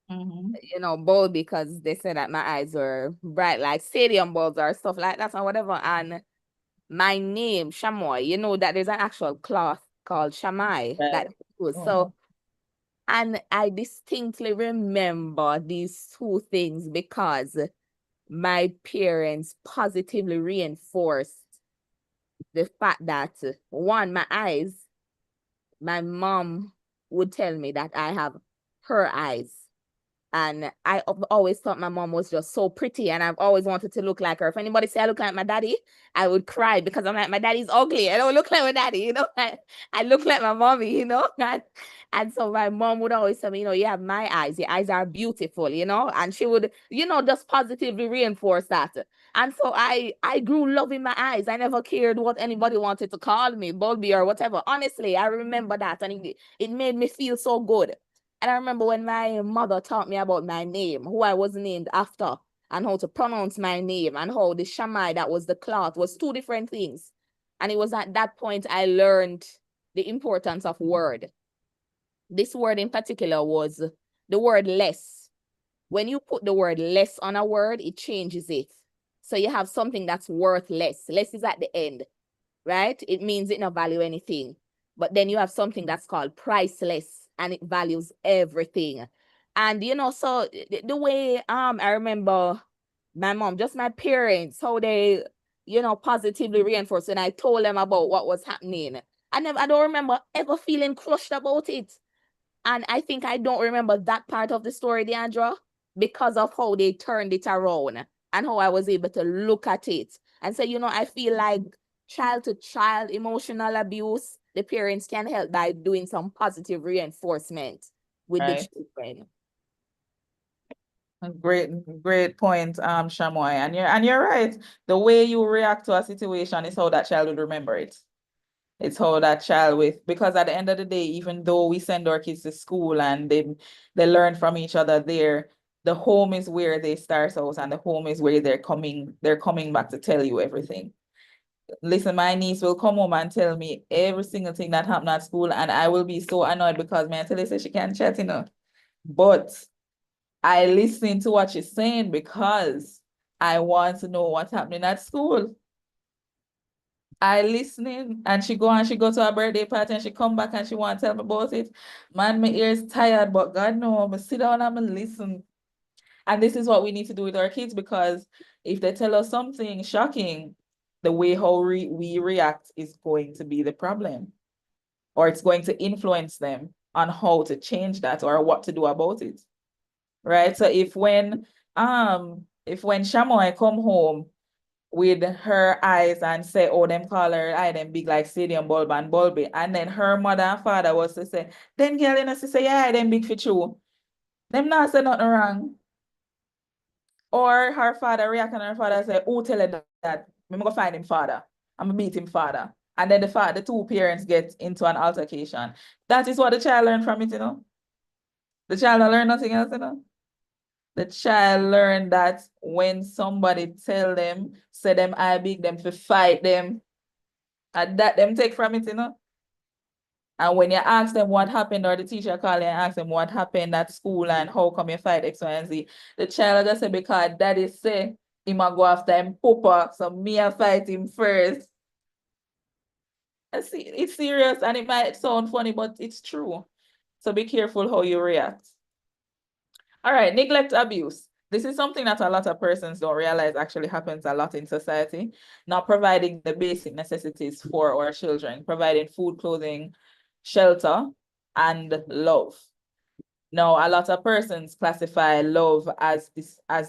Bulb, because they said that my eyes were bright like stadium bulbs or stuff like that or whatever. And my name, Shamoy, that there's an actual cloth called Shamai that was so. And I distinctly remember these two things because my parents positively reinforced the fact that, one, my eyes, my mom would tell me that I have her eyes. And I always thought my mom was just so pretty, and I've always wanted to look like her. If anybody say I look like my daddy, I would cry, because I'm like, my daddy's ugly. I don't look like my daddy, I look like my mommy, and so my mom would always tell me, you have my eyes. Your eyes are beautiful, and she would, just positively reinforce that. And so I grew loving my eyes. I never cared what anybody wanted to call me, Bulby or whatever. Honestly, I remember that, and it made me feel so good. And I remember when my mother taught me about my name, who I was named after, and how to pronounce my name, and how the shamai, that was the cloth, was two different things. And it was at that point I learned the importance of word. This word in particular was the word less. When you put the word less on a word, it changes it. So you have something that's worth less. Less is at the end, right? It means it not value anything. But then you have something that's called priceless, and it values everything. And so the way I remember my mom, just my parents, how they, positively reinforced, and I told them about what was happening. I don't remember ever feeling crushed about it. And I think I don't remember that part of the story, Deandra, because of how they turned it around and how I was able to look at it. And so, I feel like child to child emotional abuse, the parents can help by doing some positive reinforcement with the children. Great point, Shamoy. And you're right. The way you react to a situation is how that child would remember it. It's how that child because at the end of the day, even though we send our kids to school and they learn from each other there, the home is where they start out, and the home is where they're coming back to tell you everything. Listen, my niece will come home and tell me every single thing that happened at school, and I will be so annoyed because my tell her say she can't chat, But I listen to what she's saying because I want to know what's happening at school. I listening, and she go to her birthday party and she come back and she want to tell me about it. Man, my ears tired, but God no, I'm sit down and I'm listen. And this is what we need to do with our kids, because if they tell us something shocking, the way how we react is going to be the problem, or it's going to influence them on how to change that or what to do about it. Right? So if when Shamoy come home with her eyes and say, oh, them call her eye them big like stadium bulb and bulby, and then her mother and father was to say, then girl, she say, yeah, them big for true. Them not say nothing wrong. Or her father react and her father say, who tell her that? I'm gonna find him father. I'm gonna beat him father. And then the two parents get into an altercation. That is what the child learned from it, The child don't learn nothing else, The child learn that when somebody tell them, say them I big them to fight them, and that them take from it, And when you ask them what happened, or the teacher call you and ask them what happened at school and how come you fight X, Y, and Z, the child just say, because daddy say him a go after him papa, so me a fight him first. I see, it's serious and it might sound funny, but it's true. So be careful how you react. All right, neglect abuse. This is something that a lot of persons don't realize actually happens a lot in society. Not providing the basic necessities for our children, providing food, clothing, shelter, and love. Now, a lot of persons classify love as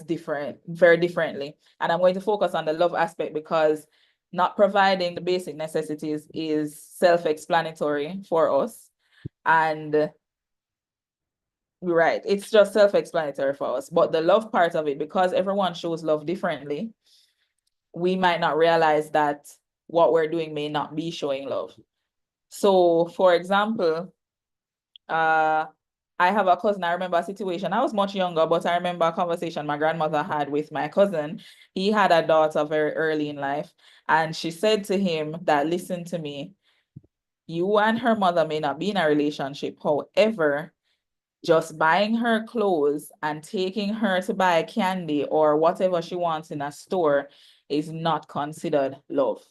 different, very differently. And I'm going to focus on the love aspect because not providing the basic necessities is self-explanatory for us. And right, it's just self-explanatory for us. But the love part of it, because everyone shows love differently, we might not realize that what we're doing may not be showing love. So, for example, I have a cousin. I remember a situation. I was much younger, but I remember a conversation my grandmother had with my cousin. He had a daughter very early in life, and she said to him that, listen to me, you and her mother may not be in a relationship. However, just buying her clothes and taking her to buy candy or whatever she wants in a store is not considered love.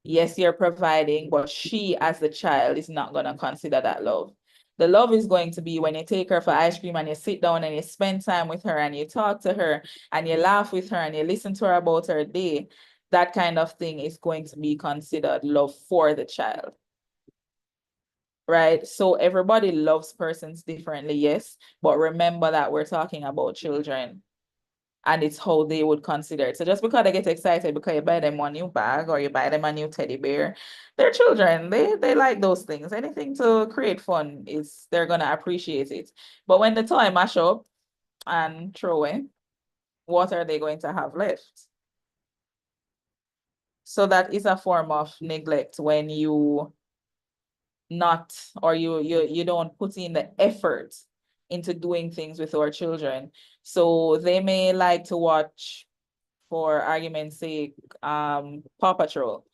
Yes, you're providing, but she, as the child, is not going to consider that love. The love is going to be when you take her for ice cream and you sit down and you spend time with her and you talk to her and you laugh with her and you listen to her about her day. That kind of thing is going to be considered love for the child. Right? So everybody loves persons differently, yes, but remember that we're talking about children. And it's how they would consider it. So just because they get excited because you buy them a new bag or you buy them a new teddy bear, they're children. They like those things. Anything to create fun they're gonna appreciate it. But when the toy mash up and throw away, what are they going to have left? So that is a form of neglect when you don't put in the effort into doing things with our children. So they may like to watch, for argument's sake, Paw Patrol.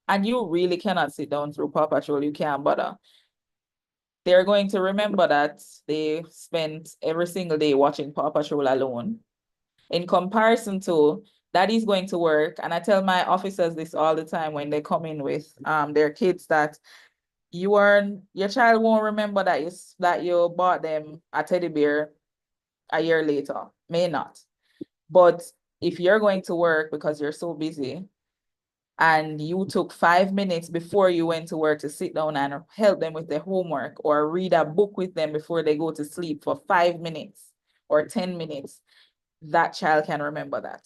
And you really cannot sit down through Paw Patrol, you can't bother. They're going to remember that they spent every single day watching Paw Patrol alone. In comparison to Daddy's going to work, and I tell my officers this all the time when they come in with their kids, that your child won't remember that you bought them a teddy bear a year later. May not. But if you're going to work because you're so busy and you took 5 minutes before you went to work to sit down and help them with their homework or read a book with them before they go to sleep for 5 minutes or 10 minutes, that child can remember that.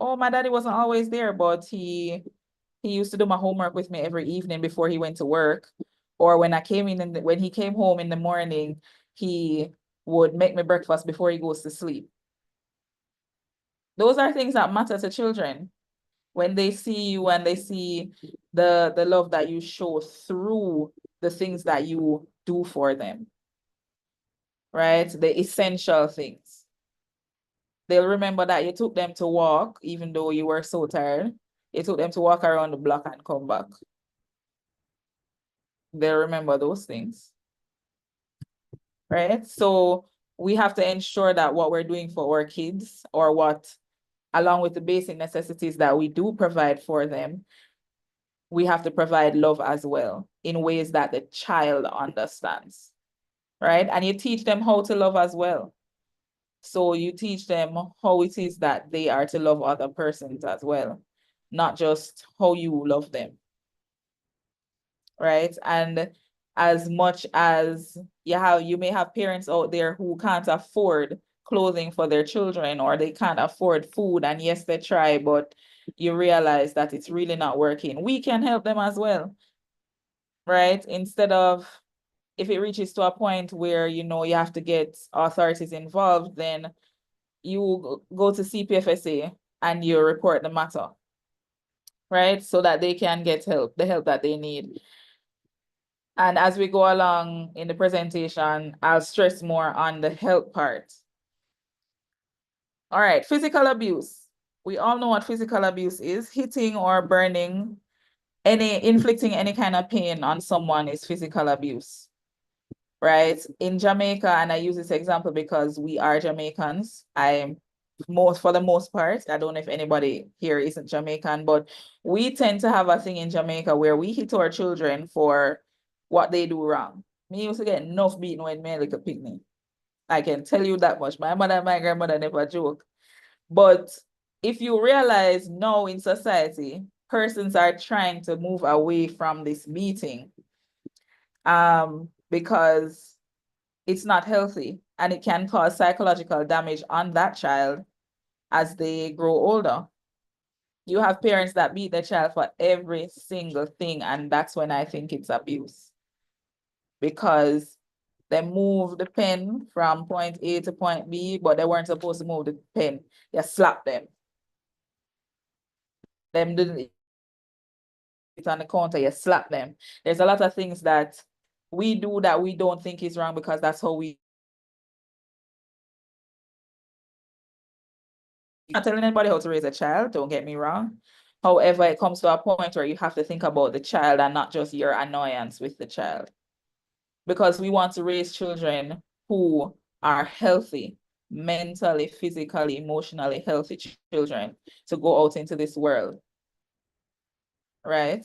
Oh, my daddy wasn't always there, but he used to do my homework with me every evening before he went to work. Or when when he came home in the morning, he would make me breakfast before he goes to sleep. Those are things that matter to children. When they see you and they see the love that you show through the things that you do for them, right? The essential things. They'll remember that you took them to walk, even though you were so tired. You took them to walk around the block and come back. They'll remember those things. Right? So we have to ensure that what we're doing for our kids, or what, along with the basic necessities that we do provide for them, we have to provide love as well in ways that the child understands. Right? And you teach them how to love as well. So you teach them how it is that they are to love other persons as well, not just how you love them. Right? And as much as you may have parents out there who can't afford clothing for their children, or they can't afford food, and yes, they try, but you realize that it's really not working. We can help them as well. Right? Instead of, if it reaches to a point where you have to get authorities involved, then you go to CPFSA and you report the matter, right? So that they can get help, the help that they need. And as we go along in the presentation, I'll stress more on the help part. All right, physical abuse. We all know what physical abuse is. Hitting or burning, inflicting any kind of pain on someone is physical abuse. Right? In Jamaica, and I use this example because we are Jamaicans. For the most part, I don't know if anybody here isn't Jamaican, but we tend to have a thing in Jamaica where we hit our children for what they do wrong. Me used to get enough beaten when me like a picnic. I can tell you that much. My mother and my grandmother never joke. But if you realize now in society, persons are trying to move away from this beating, because it's not healthy and it can cause psychological damage on that child as they grow older. You have parents that beat their child for every single thing, and that's when I think it's abuse. Because they move the pen from point A to point B, but they weren't supposed to move the pen. You slap them. Them didn't it on the counter, you slap them. There's a lot of things that we do that we don't think is wrong because that's how we. I'm not telling anybody how to raise a child, don't get me wrong. However, it comes to a point where you have to think about the child and not just your annoyance with the child. Because we want to raise children who are healthy, mentally, physically, emotionally healthy children to go out into this world. Right?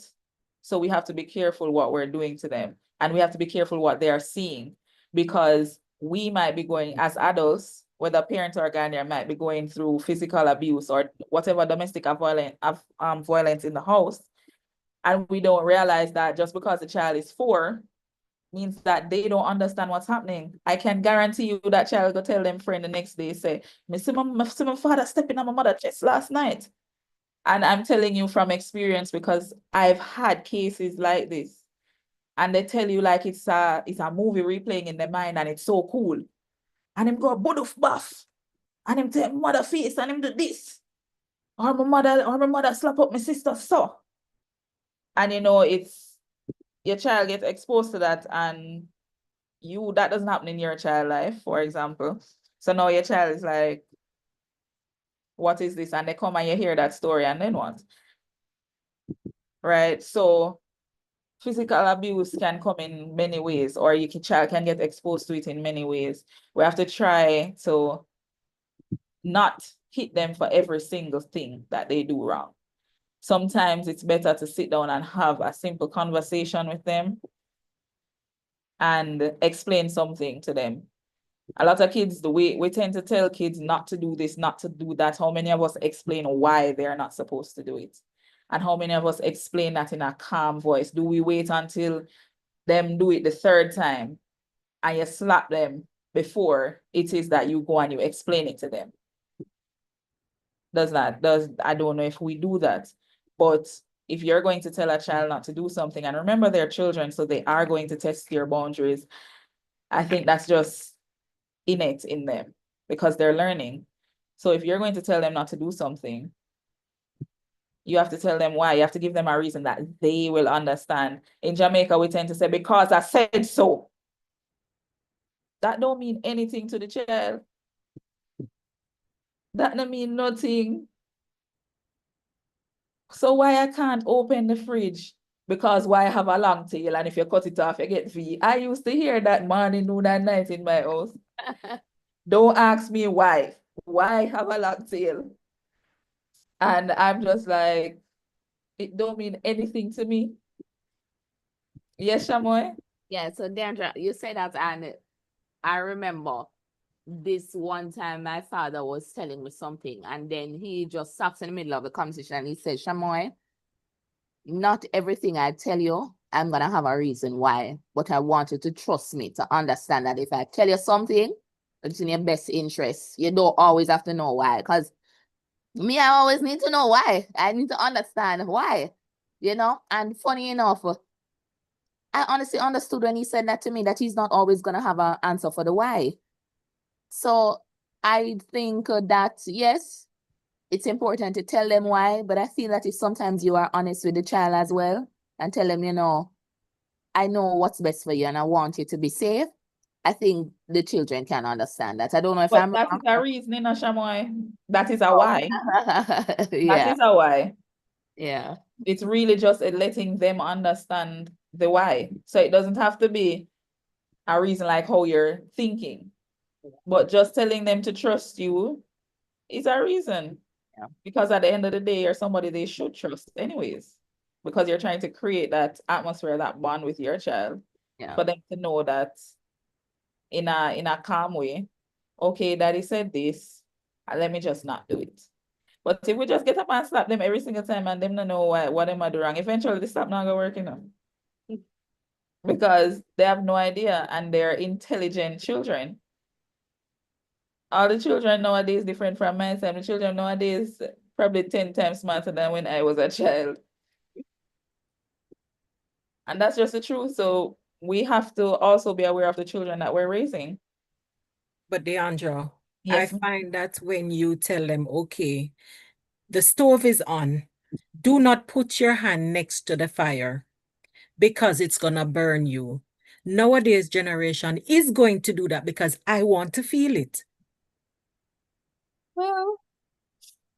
So we have to be careful what we're doing to them. And we have to be careful what they are seeing, because we might be going, as adults, whether parents or guardian, might be going through physical abuse or whatever domestic violence in the house. And we don't realize that just because the child is 4 means that they don't understand what's happening. I can guarantee you that child will tell them friend the next day, say, I see my father stepping on my mother's chest last night. And I'm telling you from experience, because I've had cases like this. And they tell you like it's a movie replaying in their mind and it's so cool. And him go buduf buff. And him tell mother face and him do this. Or my mother slap up my sister so. And it's your child gets exposed to that, and that doesn't happen in your child life, for example. So now your child is like, what is this? And they come and you hear that story, and then what? Right? So physical abuse can come in many ways, or child can get exposed to it in many ways. We have to try to not hit them for every single thing that they do wrong. Sometimes it's better to sit down and have a simple conversation with them and explain something to them. A lot of kids, we tend to tell kids not to do this, not to do that. How many of us explain why they're not supposed to do it? And how many of us explain that in a calm voice? Do we wait until them do it the 3rd time and you slap them before it is that you go and you explain it to them? I don't know if we do that. But if you're going to tell a child not to do something, and remember they're children, so they are going to test your boundaries, I think that's just innate in them because they're learning. So if you're going to tell them not to do something, you have to tell them why. You have to give them a reason that they will understand. In Jamaica, we tend to say, because I said so. That don't mean anything to the child. That don't mean nothing. So why I can't open the fridge? Because why I have a long tail, and if you cut it off, you get V. I used to hear that morning, noon, and night in my house. Don't ask me why. Why have a long tail? And I'm just like, it don't mean anything to me. Yes, Shamoy? Yeah, so Deandra, you say that, and I remember this one time my father was telling me something, and then he just stops in the middle of the conversation and he said, Shamoy, not everything I tell you, I'm gonna have a reason why, but I want you to trust me to understand that if I tell you something, it's in your best interest. You don't always have to know why, because me, I always need to know why. I need to understand why, And funny enough, I honestly understood when he said that to me, that he's not always gonna have an answer for the why. So I think that yes, it's important to tell them why, but I feel that if sometimes you are honest with the child as well and tell them, I know what's best for you and I want you to be safe, I think the children can understand that. I don't know if But I'm that is a wrong. reason, Shamoy. That is a Oh. why. That Yeah, is a why. yeah, It's really just letting them understand the why. So it doesn't have to be a reason like how you're thinking, but just telling them to trust you is a reason. yeah, Because at the end of the day, you're somebody they should trust anyways. Because you're trying to create that atmosphere, that bond with your child, yeah. for them to know that in a calm way, okay, daddy said this, and let me just not do it. But if we just get up and slap them every single time and them don't know what them are doing wrong, eventually the slap not gonna work, because they have no idea and they're intelligent children. All the children nowadays different from my time. The children nowadays probably 10 times smarter than when I was a child. And that's just the truth. So we have to also be aware of the children that we're raising. But Deandra, I Yes, find that when you tell them, okay, the stove is on, do not put your hand next to the fire because it's gonna burn you. Nowadays generation is going to do that because I want to feel it. well,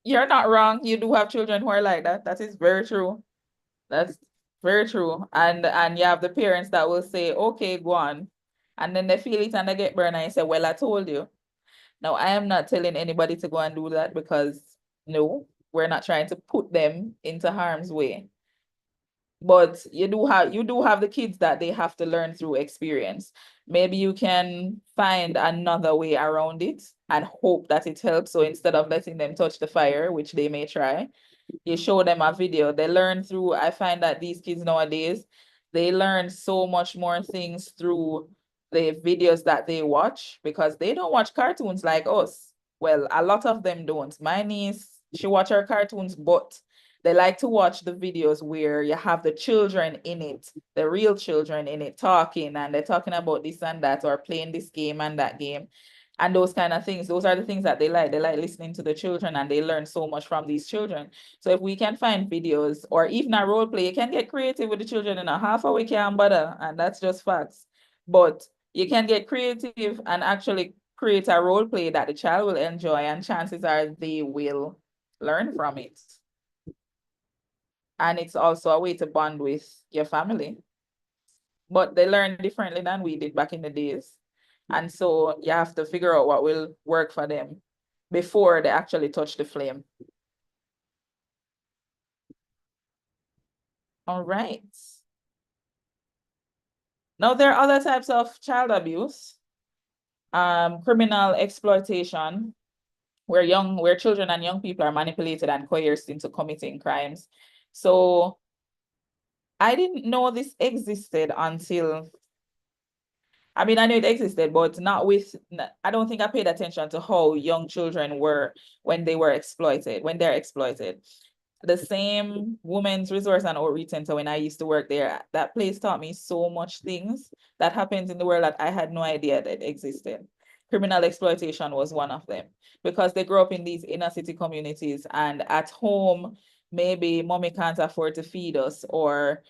you're not wrong. You do have children who are like that. That is very true. That's very true. And you have the parents that will say, okay, go on. And then they feel it and they get burned and you say, well, I told you. Now, I am not telling anybody to go and do that because no, we're not trying to put them into harm's way. But you do have the kids that they have to learn through experience. Maybe you can find another way around it and hope that it helps. So instead of letting them touch the fire, which they may try, you show them a video. They learn through, I find that these kids nowadays, they learn so much more things through the videos that they watch because they don't watch cartoons like us. Well, a lot of them don't. My niece, she watch her cartoons, but they like to watch the videos where you have the children in it, the real children in it, talking, and they're talking about this and that, or playing this game and that game. And those kind of things, those are the things that they like. They like listening to the children and they learn so much from these children. So if we can find videos or even a role play, you can get creative with the children in a half hour, we can't bother, and that's just facts. But you can get creative and actually create a role play that the child will enjoy, and chances are they will learn from it. And it's also a way to bond with your family. But they learn differently than we did back in the days. And so you have to figure out what will work for them before they actually touch the flame. All right. Now there are other types of child abuse, criminal exploitation, where children and young people are manipulated and coerced into committing crimes. So I didn't know this existed until, I mean, I knew it existed, but I don't think I paid attention to how young children were when they're exploited. The same Women's Resource and Outreach Center, when I used to work there, that place taught me so much things that happens in the world that I had no idea that existed. Criminal exploitation was one of them because they grew up in these inner city communities, and at home, maybe mommy can't afford to feed us, or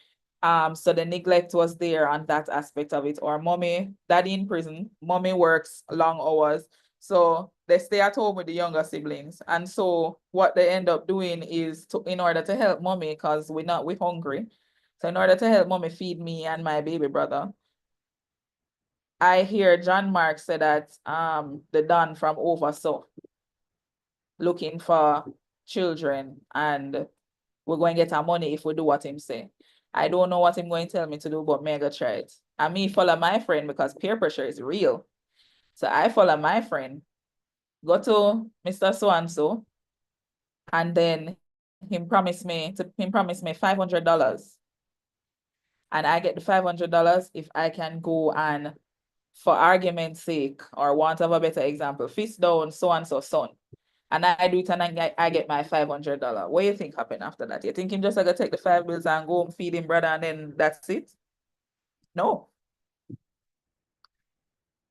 so the neglect was there on that aspect of it, or daddy in prison, mommy works long hours. So they stay at home with the younger siblings. And so what they end up doing is in order to help mommy, because we're hungry. So in order to help mommy feed me and my baby brother, I hear John Mark say that the Don from over so looking for children, and we're going to get our money if we do what him say. I don't know what him going to tell me to do, but me I go try it. And me follow my friend because peer pressure is real. So I follow my friend, go to Mr. So-and-so, and then him promised me $500. And I get the $500 if I can go and, for argument's sake, or want of a better example, fist down so-and-so son. And I do it and I get my $500. What do you think happened after that? You think him just gonna take the $5 and go and feed him brother and then that's it? No.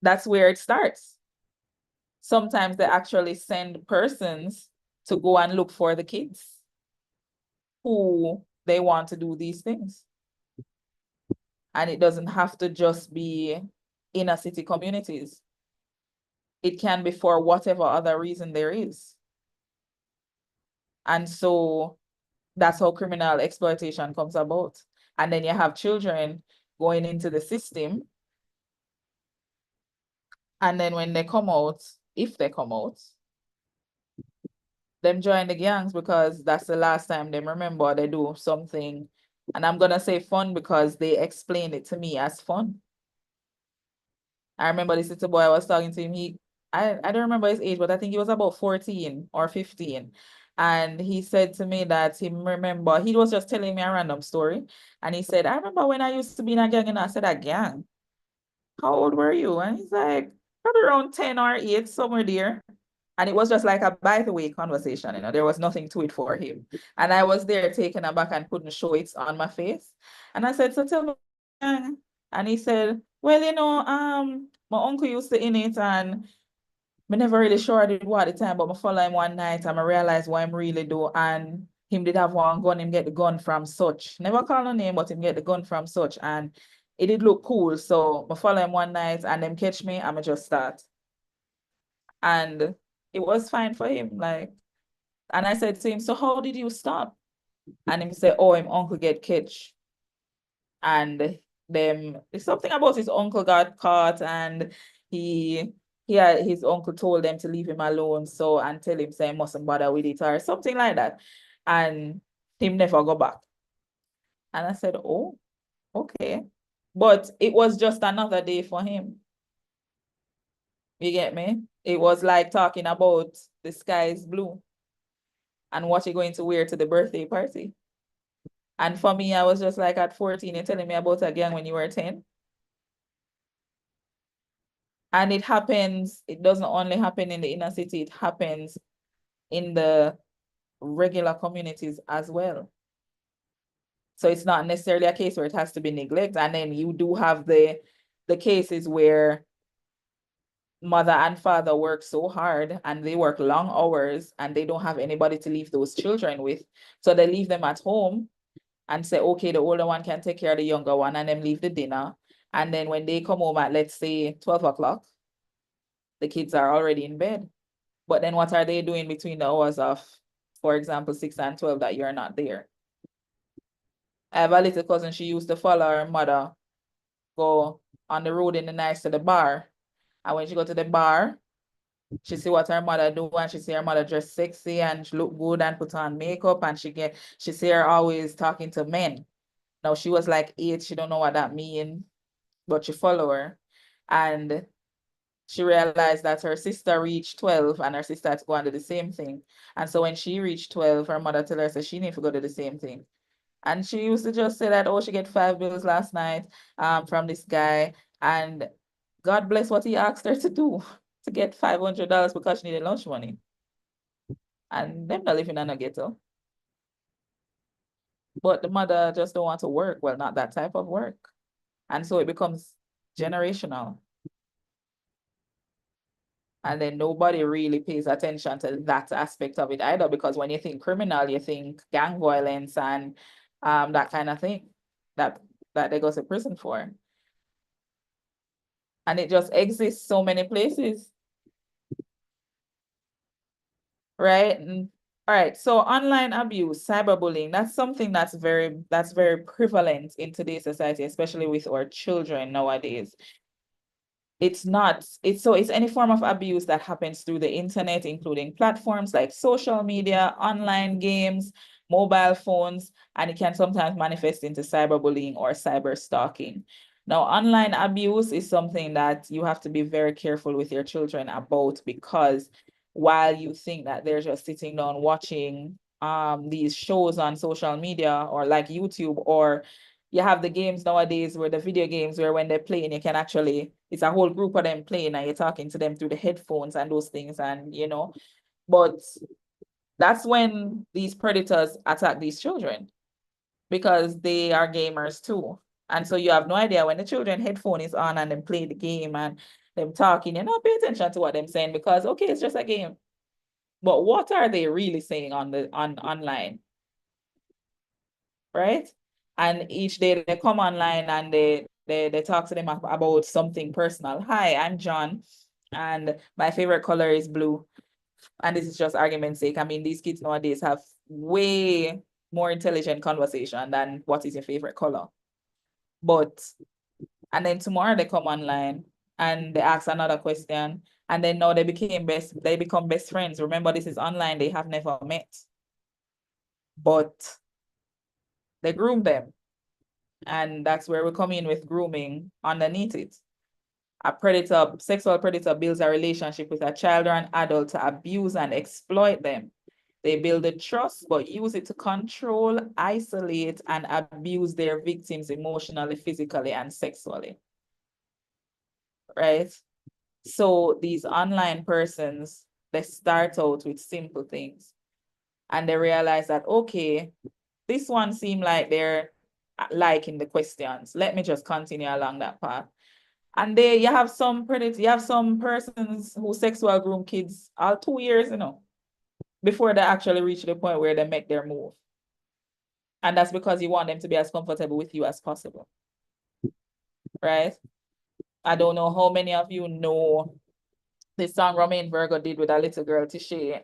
That's where it starts. Sometimes they actually send persons to go and look for the kids who they want to do these things. And it doesn't have to just be inner city communities. It can be for whatever other reason there is. And so that's how criminal exploitation comes about. And then you have children going into the system. And then when they come out, if they come out, them join the gangs because that's the last time they remember they do something. And I'm gonna say fun because they explained it to me as fun. I remember this little boy I was talking to him, I don't remember his age, but I think he was about 14 or 15. And he said to me that he was just telling me a random story. And he said, I remember when I used to be in a gang, and I said, a gang? How old were you? And he's like, probably around 10 or 8, somewhere there. And it was just like a by the way conversation, there was nothing to it for him. And I was there taken aback and couldn't show it on my face. And I said, so tell me, gang. And he said, well, my uncle used to in it and I never really sure I did what at the time, but I follow him one night and I realized what him really do. And him did have one gun, him get the gun from such. Never call no name, but him get the gun from such. And it did look cool. So I follow him one night and them catch me and I just start. And it was fine for him. And I said to him, so how did you stop? And him said, oh, him uncle get catch. And something about his uncle got caught and his uncle told them to leave him alone, so and tell him say he mustn't bother with it or something like that. And him never go back. And I said, oh, okay. But it was just another day for him. You get me? It was like talking about the sky is blue and what you're going to wear to the birthday party. And for me, I was just like, at 14, you're telling me about a gang when you were 10. And it doesn't only happen in the inner city, it happens in the regular communities as well. So it's not necessarily a case where it has to be neglect. And then you do have the cases where mother and father work so hard and they work long hours and they don't have anybody to leave those children with. So they leave them at home and say, okay, the older one can take care of the younger one, and then leave the dinner. And then when they come home at, let's say, 12 o'clock, the kids are already in bed. But then what are they doing between the hours of, for example, 6 and 12 that you're not there? I have a little cousin, she used to follow her mother go on the road in the night to the bar. And when she go to the bar, she see what her mother do, and she see her mother dress sexy and she look good and put on makeup, and she see her always talking to men. Now she was like 8, she don't know what that mean, but she follow her. And she realized that her sister reached 12 and her sister had to go and do the same thing. And so when she reached 12, her mother told her that she need to go do the same thing. And she used to just say that, oh, she get $5 last night from this guy. And God bless what he asked her to do to get $500 because she needed lunch money. And them not living in a ghetto. But the mother just don't want to work. Well, not that type of work. And so it becomes generational. And then nobody really pays attention to that aspect of it either, because when you think criminal, you think gang violence and that kind of thing that they go to prison for. And it just exists so many places. right? All right, so online abuse, cyberbullying, that's something that's very prevalent in today's society, especially with our children nowadays. It's any form of abuse that happens through the internet, including platforms like social media, online games, mobile phones, and it can sometimes manifest into cyberbullying or cyber stalking. Now, online abuse is something that you have to be very careful with your children about, because while you think that they're just sitting down watching these shows on social media or like YouTube, or you have the games nowadays where the video games where when they're playing, you can actually, it's a whole group of them playing and you're talking to them through the headphones and those things, and but that's when these predators attack these children, because they are gamers too. And so you have no idea when the children headphone is on and them play the game and them talking, pay attention to what them saying, because okay, it's just a game. But what are they really saying on online? Right? And each day they come online and they talk to them about something personal. Hi, I'm John, and my favorite color is blue. And this is just argument's sake. I mean, these kids nowadays have way more intelligent conversation than what is your favorite color. But, and then tomorrow they come online and they ask another question, and then now they become best friends. Remember, this is online, they have never met. But they groom them. And that's where we come in with grooming underneath it. A sexual predator builds a relationship with a child or an adult to abuse and exploit them. They build a trust, but use it to control, isolate, and abuse their victims emotionally, physically, and sexually. Right? So these online persons, they start out with simple things. And they realize that, okay, this one seemed like they're liking the questions. Let me just continue along that path. And you have some persons who sexual groom kids all 2 years, before they actually reach the point where they make their move. And that's because you want them to be as comfortable with you as possible. Right? I don't know how many of you know the song Romain Virgo did with a little girl, Tisha,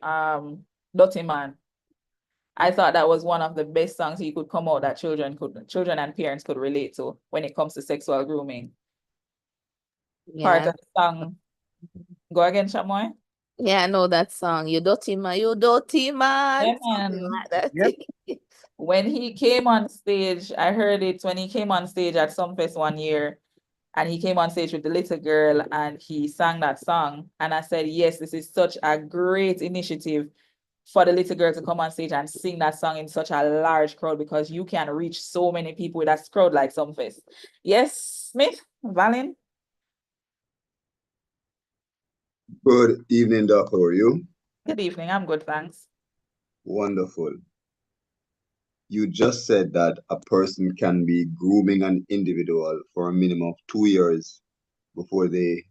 Dirty Man. I thought that was one of the best songs he could come out that children and parents could relate to when it comes to sexual grooming. Part Yeah. of the song. Go again, Shamoy. Yeah, I know that song. You dirty man, you dirty man. Yeah, Something man. like that. Yep. When he came on stage, I heard it when he came on stage at Sumfest one year, and he came on stage with the little girl and he sang that song. And I said, yes, this is such a great initiative for the little girl to come on stage and sing that song in such a large crowd, because you can reach so many people with that crowd like Sumfest. Yes, Smith, Valin. Good evening, Doc. How are you? Good evening. I'm good, thanks. Wonderful. You just said that a person can be grooming an individual for a minimum of 2 years before they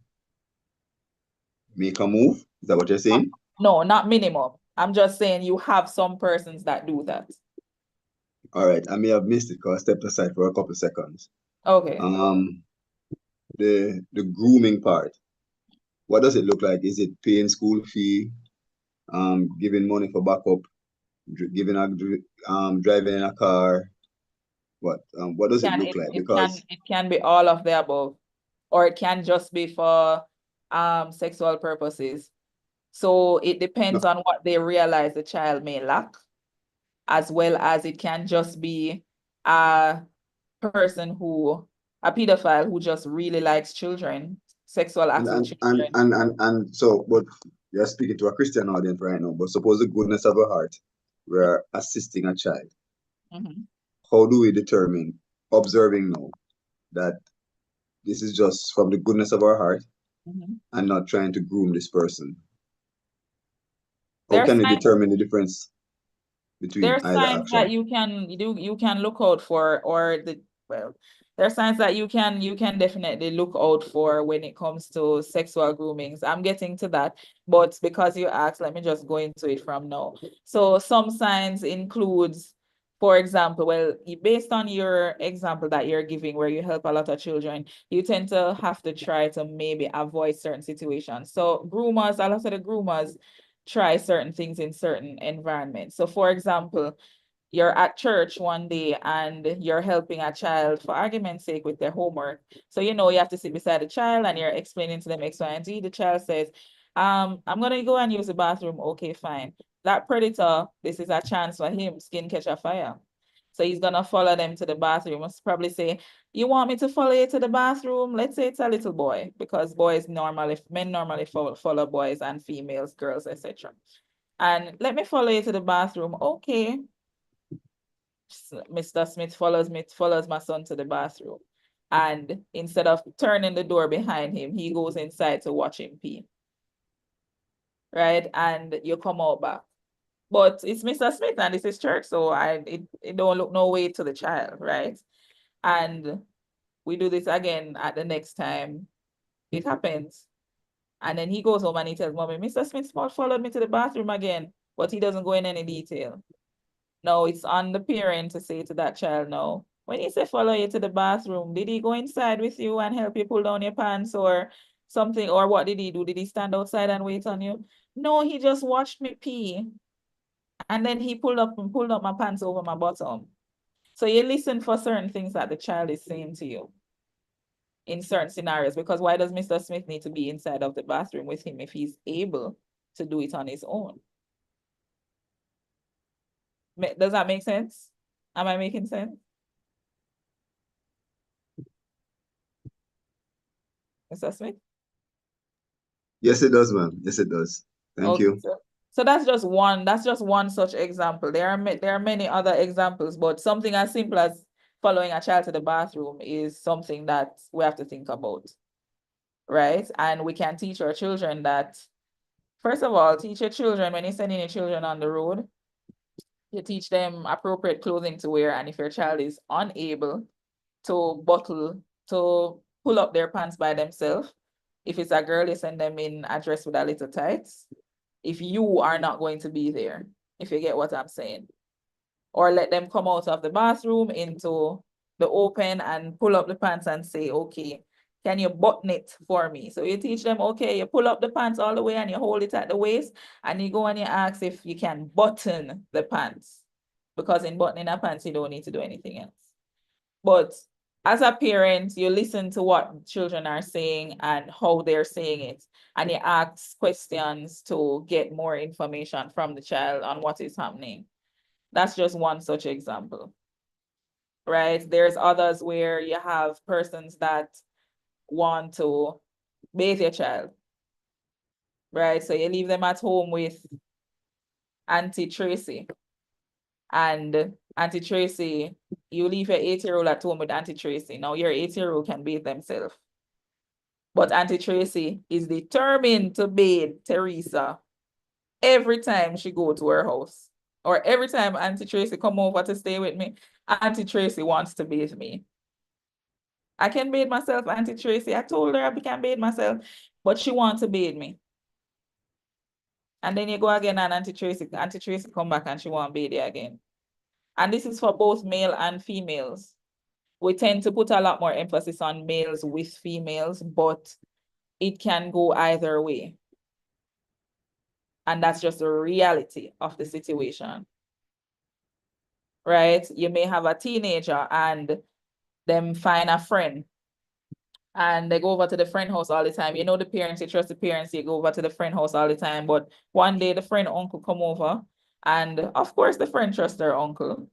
make a move. Is that what you're saying? No, not minimum. I'm just saying you have some persons that do that. All right. I may have missed it because I stepped aside for a couple of seconds. Okay. The grooming part. What does it look like? Is it paying school fee, giving money for backup, driving in a car? What does it look like? Because It can be all of the above, or it can just be for sexual purposes. So it depends no, on what they realize the child may lack, as well as it can just be a a pedophile who just really likes children, sexual acts with children. and so, but you're speaking to a Christian audience right now, but suppose the goodness of a heart, we're assisting a child. Mhm. How do we determine, observing now, that this is just from the goodness of our heart Mhm. and not trying to groom this person? How There's can we signs determine the difference between There's either signs that action? you can look out for, or there are signs that you can definitely look out for when it comes to sexual groomings. I'm getting to that, but because you asked, let me just go into it from now. So some signs includes, for example, based on your example that you're giving where you help a lot of children, you tend to have to try to maybe avoid certain situations. So groomers, a lot of the groomers, try certain things in certain environments. So for example, you're at church one day and you're helping a child, for argument's sake, with their homework. So you know you have to sit beside the child and you're explaining to them X, Y, and Z. The child says, I'm gonna go and use the bathroom. Okay, fine. That predator, this is a chance for him, skin catch a fire. So he's gonna follow them to the bathroom. Must probably say, you want me to follow you to the bathroom? Let's say it's a little boy, because men normally follow boys and females, girls, etc. And let me follow you to the bathroom. Okay. Mr. Smith follows my son to the bathroom. And instead of turning the door behind him, he goes inside to watch him pee. Right? And you come out back. But it's Mr. Smith and this is church, so it don't look no way to the child, right? And we do this again at the next time it happens. And then he goes home and he tells mommy, Mr. Smith followed me to the bathroom again, but he doesn't go in any detail. No, it's on the parent to say to that child, no. When he say follow you to the bathroom, did he go inside with you and help you pull down your pants or something? Or what did he do? Did he stand outside and wait on you? No, he just watched me pee. And then he pulled up my pants over my bottom. So you listen for certain things that the child is saying to you in certain scenarios, because why does Mr. Smith need to be inside of the bathroom with him if he's able to do it on his own? Does that make sense? Am I making sense? Mr. Smith? Yes, it does, ma'am. Yes, it does. Thank Okay, you. so that's just one such example. There are many other examples, but something as simple as following a child to the bathroom is something that we have to think about, right? And we can teach our children that, first of all, teach your children when you're sending your children on the road, you teach them appropriate clothing to wear. And if your child is unable to pull up their pants by themselves, if it's a girl, you send them in a dress with a little tights. If you are not going to be there, if you get what I'm saying. Or let them come out of the bathroom into the open and pull up the pants and say, okay, can you button it for me? So you teach them, okay, you pull up the pants all the way and you hold it at the waist and you go and you ask if you can button the pants. Because in buttoning a pants, you don't need to do anything else. But as a parent, you listen to what children are saying and how they're saying it, and you ask questions to get more information from the child on what is happening. That's just one such example, right? There's others where you have persons that want to bathe your child, right? So you leave them at home with Auntie Tracy, and Auntie Tracy, you leave your 8-year-old at home with Auntie Tracy. Now your 8-year-old can bathe themselves. But Auntie Tracy is determined to bathe Teresa every time she go to her house. Or every time Auntie Tracy come over to stay with me, Auntie Tracy wants to bathe me. I can bathe myself, Auntie Tracy. I told her I can bathe myself, but she wants to bathe me. And then you go again and Auntie Tracy come back and she won't bathe you again. And this is for both male and females. We tend to put a lot more emphasis on males with females, but it can go either way. And that's just the reality of the situation, right? You may have a teenager and them find a friend and they go over to the friend house all the time. You know the parents, you trust the parents, you go over to the friend house all the time. But one day the friend uncle come over and of course the friend trusts their uncle.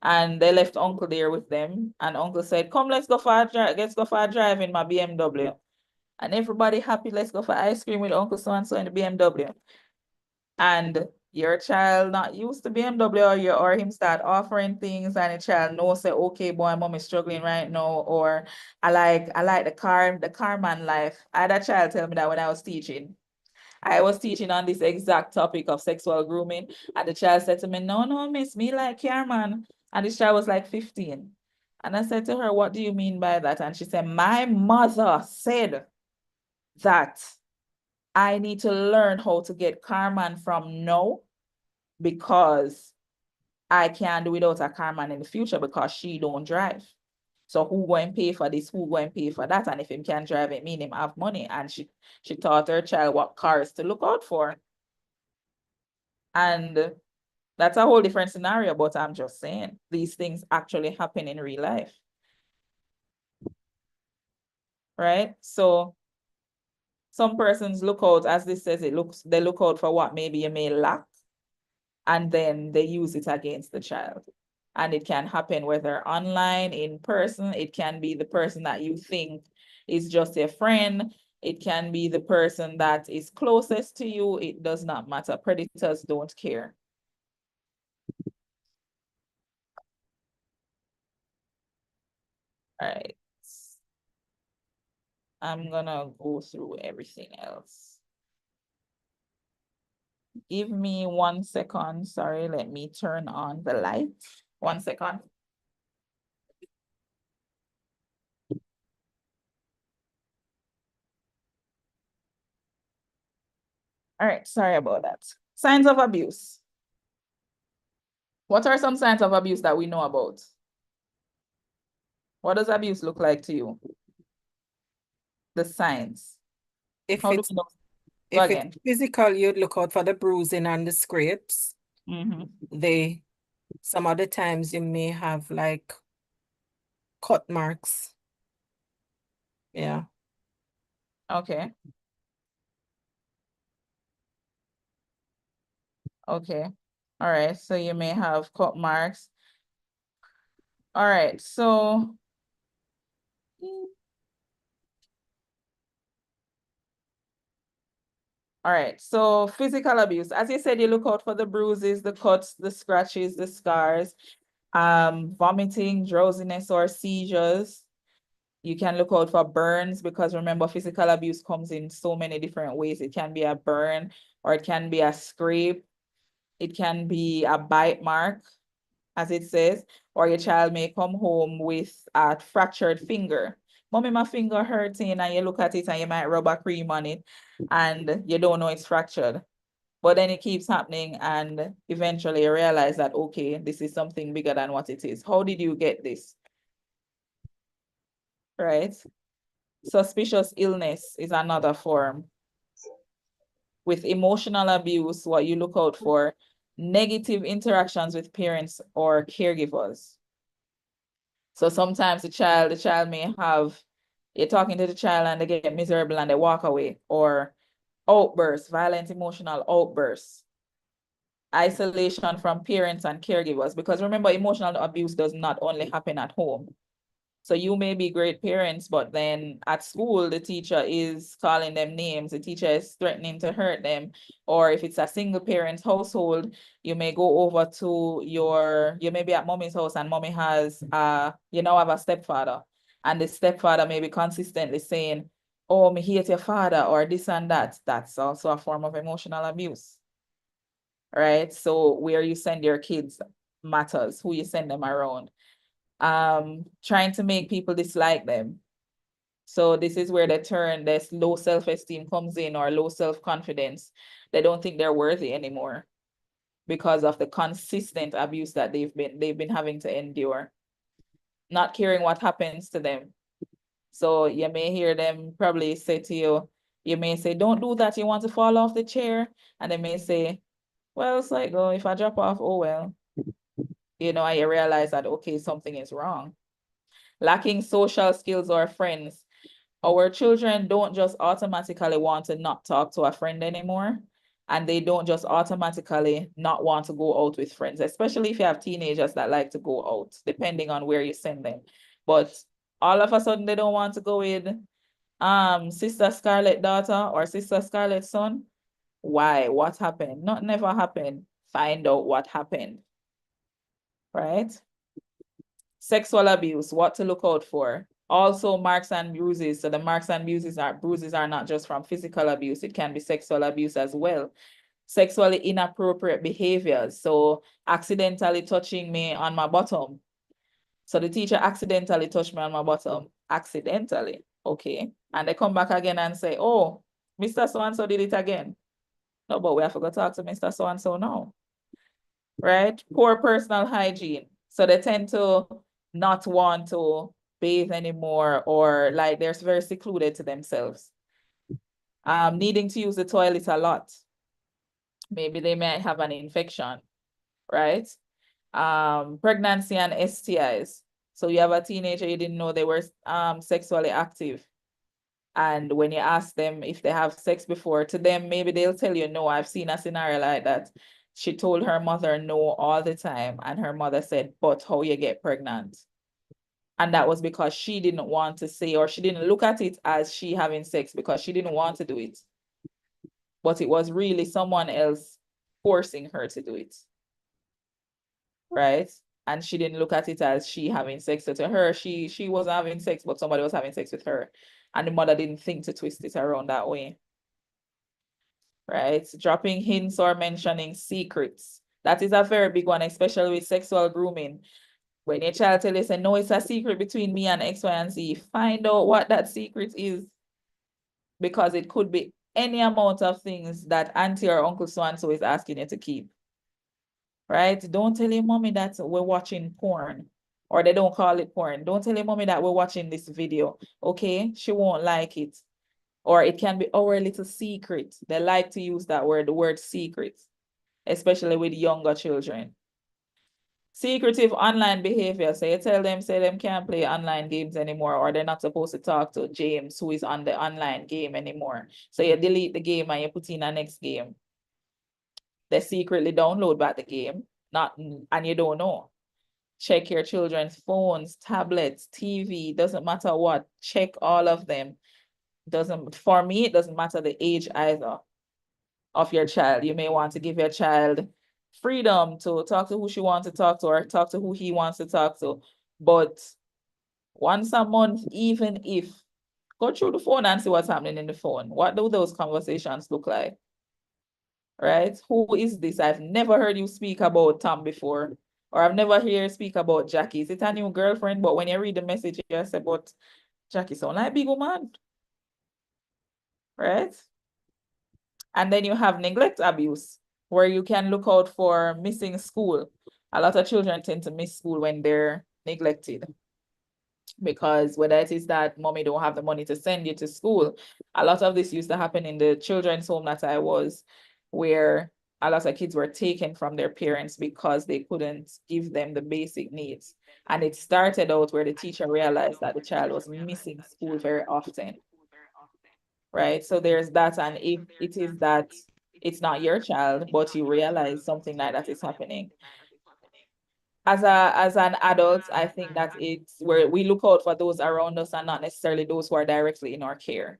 And they left uncle there with them. And uncle said, come, let's go for a drive in my BMW. And everybody happy, let's go for ice cream with uncle so-and-so in the BMW. And your child not used to BMW or him start offering things and the child knows say, okay, boy, mom is struggling right now, or I like the car man life. I had a child tell me that when I was teaching. I was teaching on this exact topic of sexual grooming, and the child said to me, no, miss, me like car man. And this child was like 15. And I said to her, what do you mean by that? And she said, my mother said that I need to learn how to get Carman from now because I can't do without a Carman in the future because she don't drive. So who going to pay for this? Who going to pay for that? And if him can drive, it mean him have money. And she taught her child what cars to look out for. And that's a whole different scenario, but I'm just saying these things actually happen in real life. Right? So some persons look out, as this says, they look out for what maybe you may lack, and then they use it against the child. And it can happen whether online, in person, it can be the person that you think is just a friend, it can be the person that is closest to you, it does not matter. Predators don't care. All right. I'm gonna go through everything else. Give me 1 second. Sorry, let me turn on the light. 1 second. All right, sorry about that. Signs of abuse. What are some signs of abuse that we know about? What does abuse look like to you? The signs. If How do it's we know? Go if it's again. physical, you'd look out for the bruising and the scrapes. Some other times you may have like cut marks. Yeah. Okay. Okay. All right. So you may have cut marks. All right. So all right, so physical abuse. As you said, you look out for the bruises, the cuts, the scratches, the scars, vomiting, drowsiness, or seizures. You can look out for burns, because remember, physical abuse comes in so many different ways. It can be a burn, or it can be a scrape. It can be a bite mark, as it says, or your child may come home with a fractured finger. Mommy, my finger hurting, and you look at it and you might rub a cream on it and you don't know it's fractured. But then it keeps happening, and eventually you realize that, okay, this is something bigger than what it is. How did you get this? Right? Suspicious illness is another form. With emotional abuse, what you look out for, negative interactions with parents or caregivers. So sometimes the child may have, you're talking to the child and they get miserable and they walk away, or outbursts, violent emotional outbursts, isolation from parents and caregivers. Because remember, emotional abuse does not only happen at home. So you may be great parents, but then at school, the teacher is calling them names. The teacher is threatening to hurt them. Or if it's a single parent household, you may go over to you may be at mommy's house and mommy has, you now have a stepfather. And the stepfather may be consistently saying, oh, me hate your father, or this and that. That's also a form of emotional abuse. Right? So where you send your kids matters, who you send them around. Trying to make people dislike them. So this is where this low self-esteem comes in, or low self-confidence. They don't think they're worthy anymore because of the consistent abuse that they've been having to endure. Not caring what happens to them. So you may hear them probably say to you, you may say, don't do that, you want to fall off the chair. And they may say, well, it's like, oh, if I drop off, oh well. You know, I realize that, okay, something is wrong. Lacking social skills or friends. Our children don't just automatically want to not talk to a friend anymore. And they don't just automatically not want to go out with friends, especially if you have teenagers that like to go out, depending on where you send them. But all of a sudden, they don't want to go with Sister Scarlett daughter or Sister Scarlett son. Why? What happened? Not never happened. Find out what happened. Right? Sexual abuse, what to look out for. Also marks and bruises. So the marks and bruises are not just from physical abuse. It can be sexual abuse as well. Sexually inappropriate behaviors. So accidentally touching me on my bottom. So the teacher accidentally touched me on my bottom. Accidentally. Okay. And they come back again and say, oh, Mr. So-and-so did it again. No, but we have to go talk to Mr. So-and-so now. Right? Poor personal hygiene. So they tend to not want to bathe anymore, or like they're very secluded to themselves. Needing to use the toilet a lot. Maybe they might have an infection, right? Pregnancy and STIs. So you have a teenager, you didn't know they were sexually active. And when you ask them if they have sex before, to them, maybe they'll tell you, no, I've seen a scenario like that. She told her mother no all the time. And her mother said, but how you get pregnant? And that was because she didn't want to say, or she didn't look at it as she having sex because she didn't want to do it. But it was really someone else forcing her to do it. Right? And she didn't look at it as she having sex. So to her, she wasn't having sex, but somebody was having sex with her. And the mother didn't think to twist it around that way. Right? Dropping hints or mentioning secrets. That is a very big one, especially with sexual grooming. When your child tells you, say, no, it's a secret between me and X, Y, and Z, find out what that secret is. Because it could be any amount of things that auntie or uncle so-and-so is asking you to keep. Right? Don't tell your mommy that we're watching porn. Or they don't call it porn. Don't tell your mommy that we're watching this video. Okay? She won't like it. Or it can be our little secret. They like to use that word, the word secret, especially with younger children. Secretive online behavior. So you tell them, say them can't play online games anymore, or they're not supposed to talk to James, who is on the online game anymore. So you delete the game and you put in a next game. They secretly download back the game, and you don't know. Check your children's phones, tablets, TV, doesn't matter what. Check all of them. For me, it doesn't matter the age either of your child. You may want to give your child freedom to talk to who she wants to talk to or talk to who he wants to talk to. But once a month, even if, go through the phone and see what's happening in the phone. What do those conversations look like? Right? Who is this? I've never heard you speak about Tom before. Or I've never heard you speak about Jackie. Is it a new girlfriend? But when you read the message, you say, but Jackie sound like a big woman. Right? And then you have neglect abuse, where you can look out for missing school. A lot of children tend to miss school when they're neglected. Because whether it is that mommy don't have the money to send you to school, a lot of this used to happen in the children's home that I was, where a lot of kids were taken from their parents because they couldn't give them the basic needs. And it started out where the teacher realized that the child was missing school very often. Right? So there's that, and if it is that it's not your child, but you realize something like that is happening. As an adult, I think that it's where we look out for those around us and not necessarily those who are directly in our care.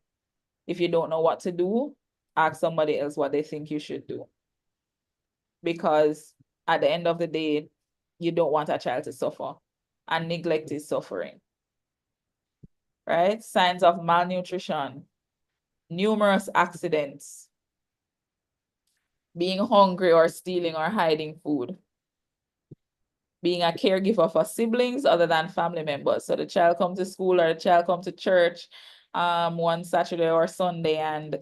If you don't know what to do, ask somebody else what they think you should do. Because at the end of the day, you don't want a child to suffer, and neglect is suffering. Right? Signs of malnutrition, numerous accidents, being hungry or stealing or hiding food, being a caregiver for siblings other than family members. So the child comes to school or the child comes to church one Saturday or Sunday, and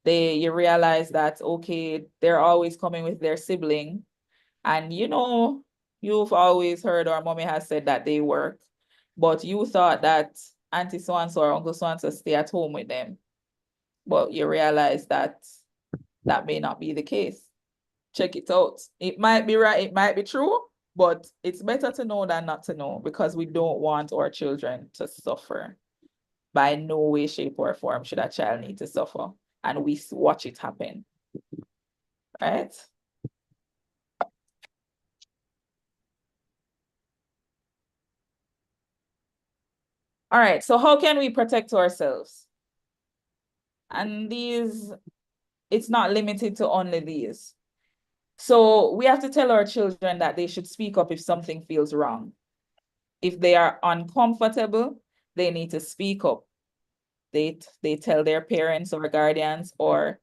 you realize that, okay, they're always coming with their sibling. And you've always heard, or mommy has said, that they work, but you thought that auntie so-and-so or uncle so-and-so stay at home with them. But you realize that that may not be the case. Check it out. It might be right, it might be true, but it's better to know than not to know, because we don't want our children to suffer. By no way, shape, or form should a child need to suffer. And we watch it happen. Right? All right, so how can we protect ourselves? And it's not limited to only these. So we have to tell our children that they should speak up if something feels wrong. If they are uncomfortable, they need to speak up. They tell their parents or guardians or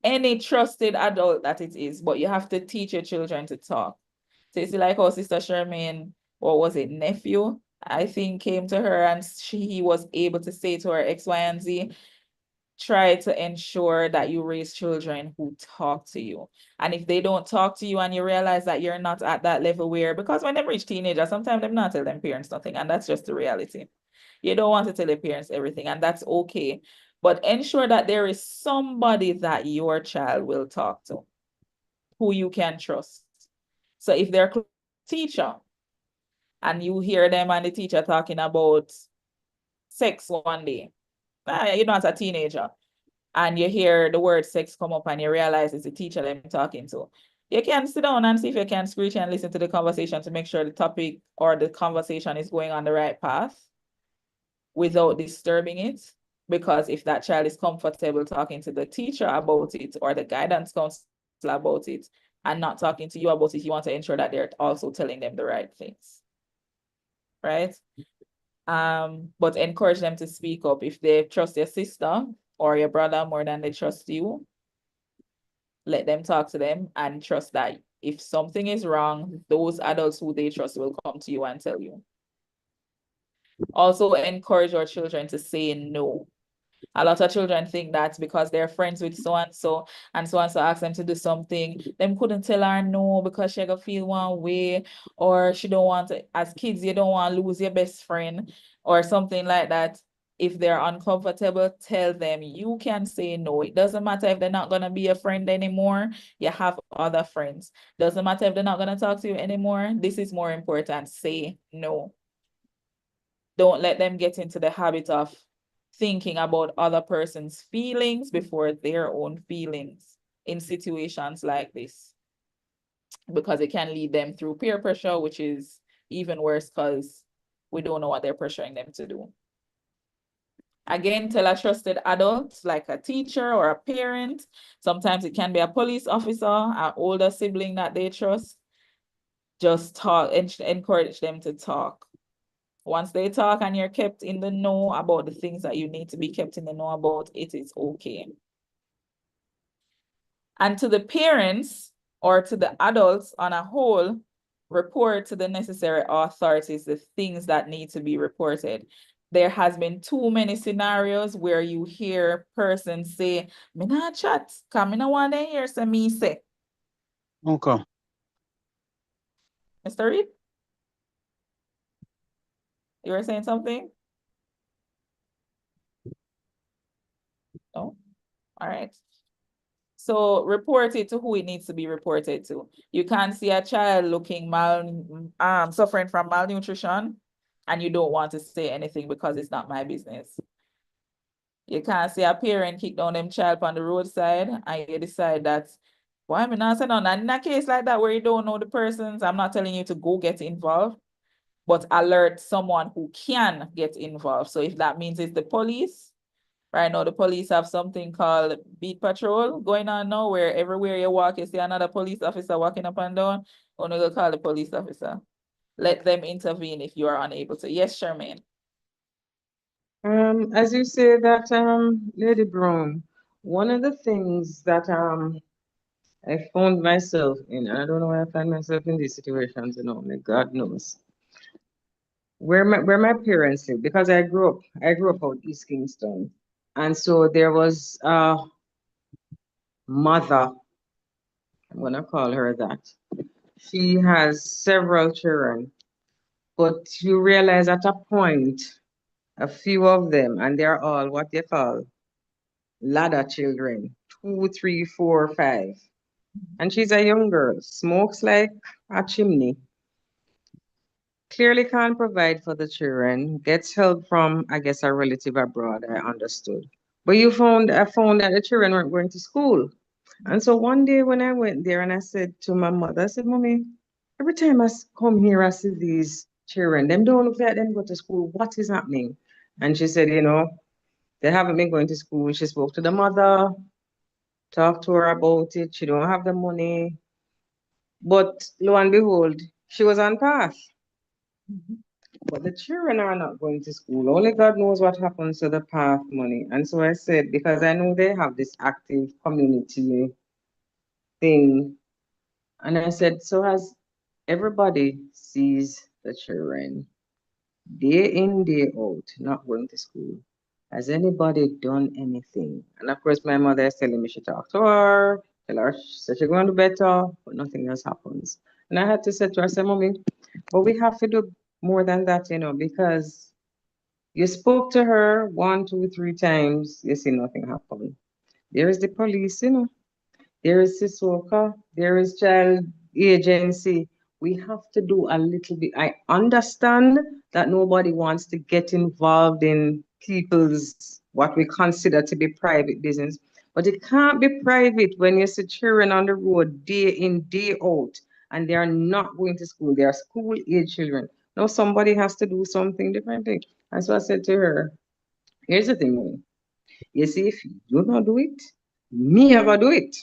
any trusted adult that it is, but you have to teach your children to talk. So it's like our sister Charmaine, what was it, nephew, I think, came to her and he was able to say to her X, Y, and Z. Try to ensure that you raise children who talk to you. And if they don't talk to you and you realize that you're not at that level where, because when they reach teenagers, sometimes they're not tell them parents nothing, and that's just the reality. You don't want to tell your parents everything, and that's okay. But ensure that there is somebody that your child will talk to. who you can trust. So if they're a teacher and you hear them and the teacher talking about sex one day, you know, as a teenager, and you hear the word sex come up and you realize it's the teacher them talking to, you can sit down and see if you can screech and listen to the conversation to make sure the topic or the conversation is going on the right path without disturbing it. Because if that child is comfortable talking to the teacher about it or the guidance counselor about it and not talking to you about it, you want to ensure that they're also telling them the right things, right? But encourage them to speak up. If they trust your sister or your brother more than they trust you, let them talk to them and trust that if something is wrong, those adults who they trust will come to you and tell you. Also encourage your children to say no. A lot of children think that because they're friends with so and so ask them to do something, them couldn't tell her no because she gonna feel one way, or she don't want to. As kids, you don't want to lose your best friend or something like that. If they're uncomfortable, tell them you can say no. It doesn't matter if they're not gonna be a friend anymore. You have other friends. Doesn't matter if they're not gonna talk to you anymore. This is more important. Say no. Don't let them get into the habit of thinking about other person's feelings before their own feelings in situations like this, because it can lead them through peer pressure, which is even worse because we don't know what they're pressuring them to do. Again, tell a trusted adult, like a teacher or a parent. Sometimes it can be a police officer, an older sibling that they trust. Just talk and encourage them to talk. Once they talk and you're kept in the know about the things that you need to be kept in the know about, it is okay. And to the parents or to the adults on a whole, report to the necessary authorities the things that need to be reported. There has been too many scenarios where you hear persons say, "Me not chat, come in one day here, say me say." Okay. Mr. Reed, you were saying something? No? All right. So report it to who it needs to be reported to. You can't see a child looking suffering from malnutrition and you don't want to say anything because it's not my business. You can't see a parent kick down them child on the roadside and you decide that, why am I not saying no? And in a case like that where you don't know the persons, I'm not telling you to go get involved, but alert someone who can get involved. So if that means it's the police, right now the police have something called beat patrol going on now, where everywhere you walk, you see another police officer walking up and down. Only go call the police officer. Let them intervene if you are unable to. Yes, Charmaine. As you say that, Lady Brown, one of the things that I found myself in, and I don't know why I find myself in these situations, only God knows. Where my parents live, because I grew up out East Kingston. And so there was a mother, I'm gonna call her that. She has several children, but you realize at a point, a few of them, and they're all what they call ladder children, 2, 3, 4, 5. And she's a young girl, smokes like a chimney, clearly can't provide for the children, gets help from, I guess, a relative abroad, I understood. But I found that the children weren't going to school. And so one day when I went there and I said to my mother, I said, Mommy, every time come here, I see these children, them don't look like them go to school. What is happening? And she said, they haven't been going to school. She spoke to the mother, talked to her about it. She don't have the money. But lo and behold, she was on path. But the children are not going to school. Only God knows what happens to the path money. And so I said, because I know they have this active community thing. And I said, so as everybody sees the children day in, day out, not going to school, has anybody done anything? And of course, my mother is telling me she talked to her, tell her she's going to do better, but nothing else happens. And I had to say to her, I said, Mommy, but we have to do more than that, because you spoke to her 1, 2, 3 times, you see nothing happen. There is the police, there is Siswoka, there is child agency. We have to do a little bit. I understand that nobody wants to get involved in people's what we consider to be private business, but it can't be private when you see children on the road day in, day out, and they are not going to school. They are school age children. Now somebody has to do something differently. And so I said to her, here's the thing, Mommy. You see, if you don't do it, me I gonna do it.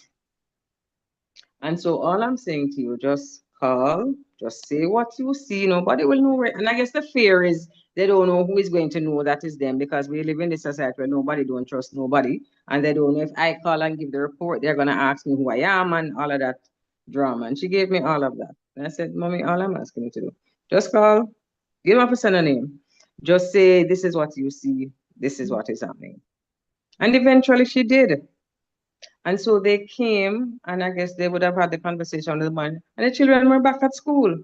And so all I'm saying to you, just call, just say what you see. Nobody will know where. And I guess the fear is they don't know who is going to know that is them because we live in this society where nobody don't trust nobody. And they don't know if I call and give the report, they're gonna ask me who I am and all of that drama. And she gave me all of that. And I said, Mommy, all I'm asking you to do, just call, you don't have to send a name. Just say this is what you see, this is what is happening. And eventually she did. And so they came, and I guess they would have had the conversation with the man, and the children were back at school.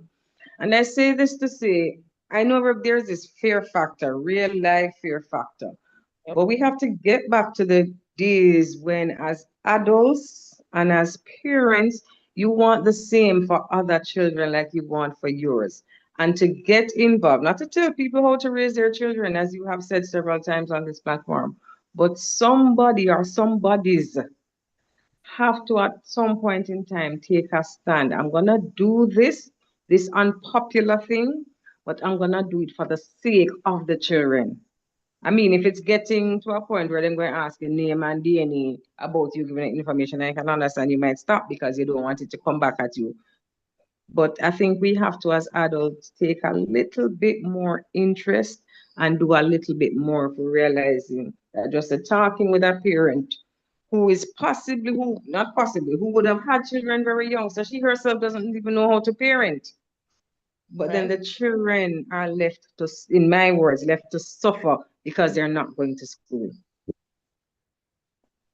And I say this to say, I know there's this fear factor, real life fear factor, but we have to get back to the days when, as adults and as parents, you want the same for other children like you want for yours. And to get involved, not to tell people how to raise their children, as you have said several times on this platform, but somebody or somebody's have to at some point in time take a stand. I'm gonna do this unpopular thing, but I'm gonna do it for the sake of the children. I mean, if it's getting to a point where they're going to ask your name and DNA about you giving information, I can understand you might stop because you don't want it to come back at you. But I think we have to, as adults, take a little bit more interest and do a little bit more for realizing that just a talking with a parent who is possibly, who not possibly, who would have had children very young, so she herself doesn't even know how to parent. But then Right. the children are left to, in my words, left to suffer because they're not going to school.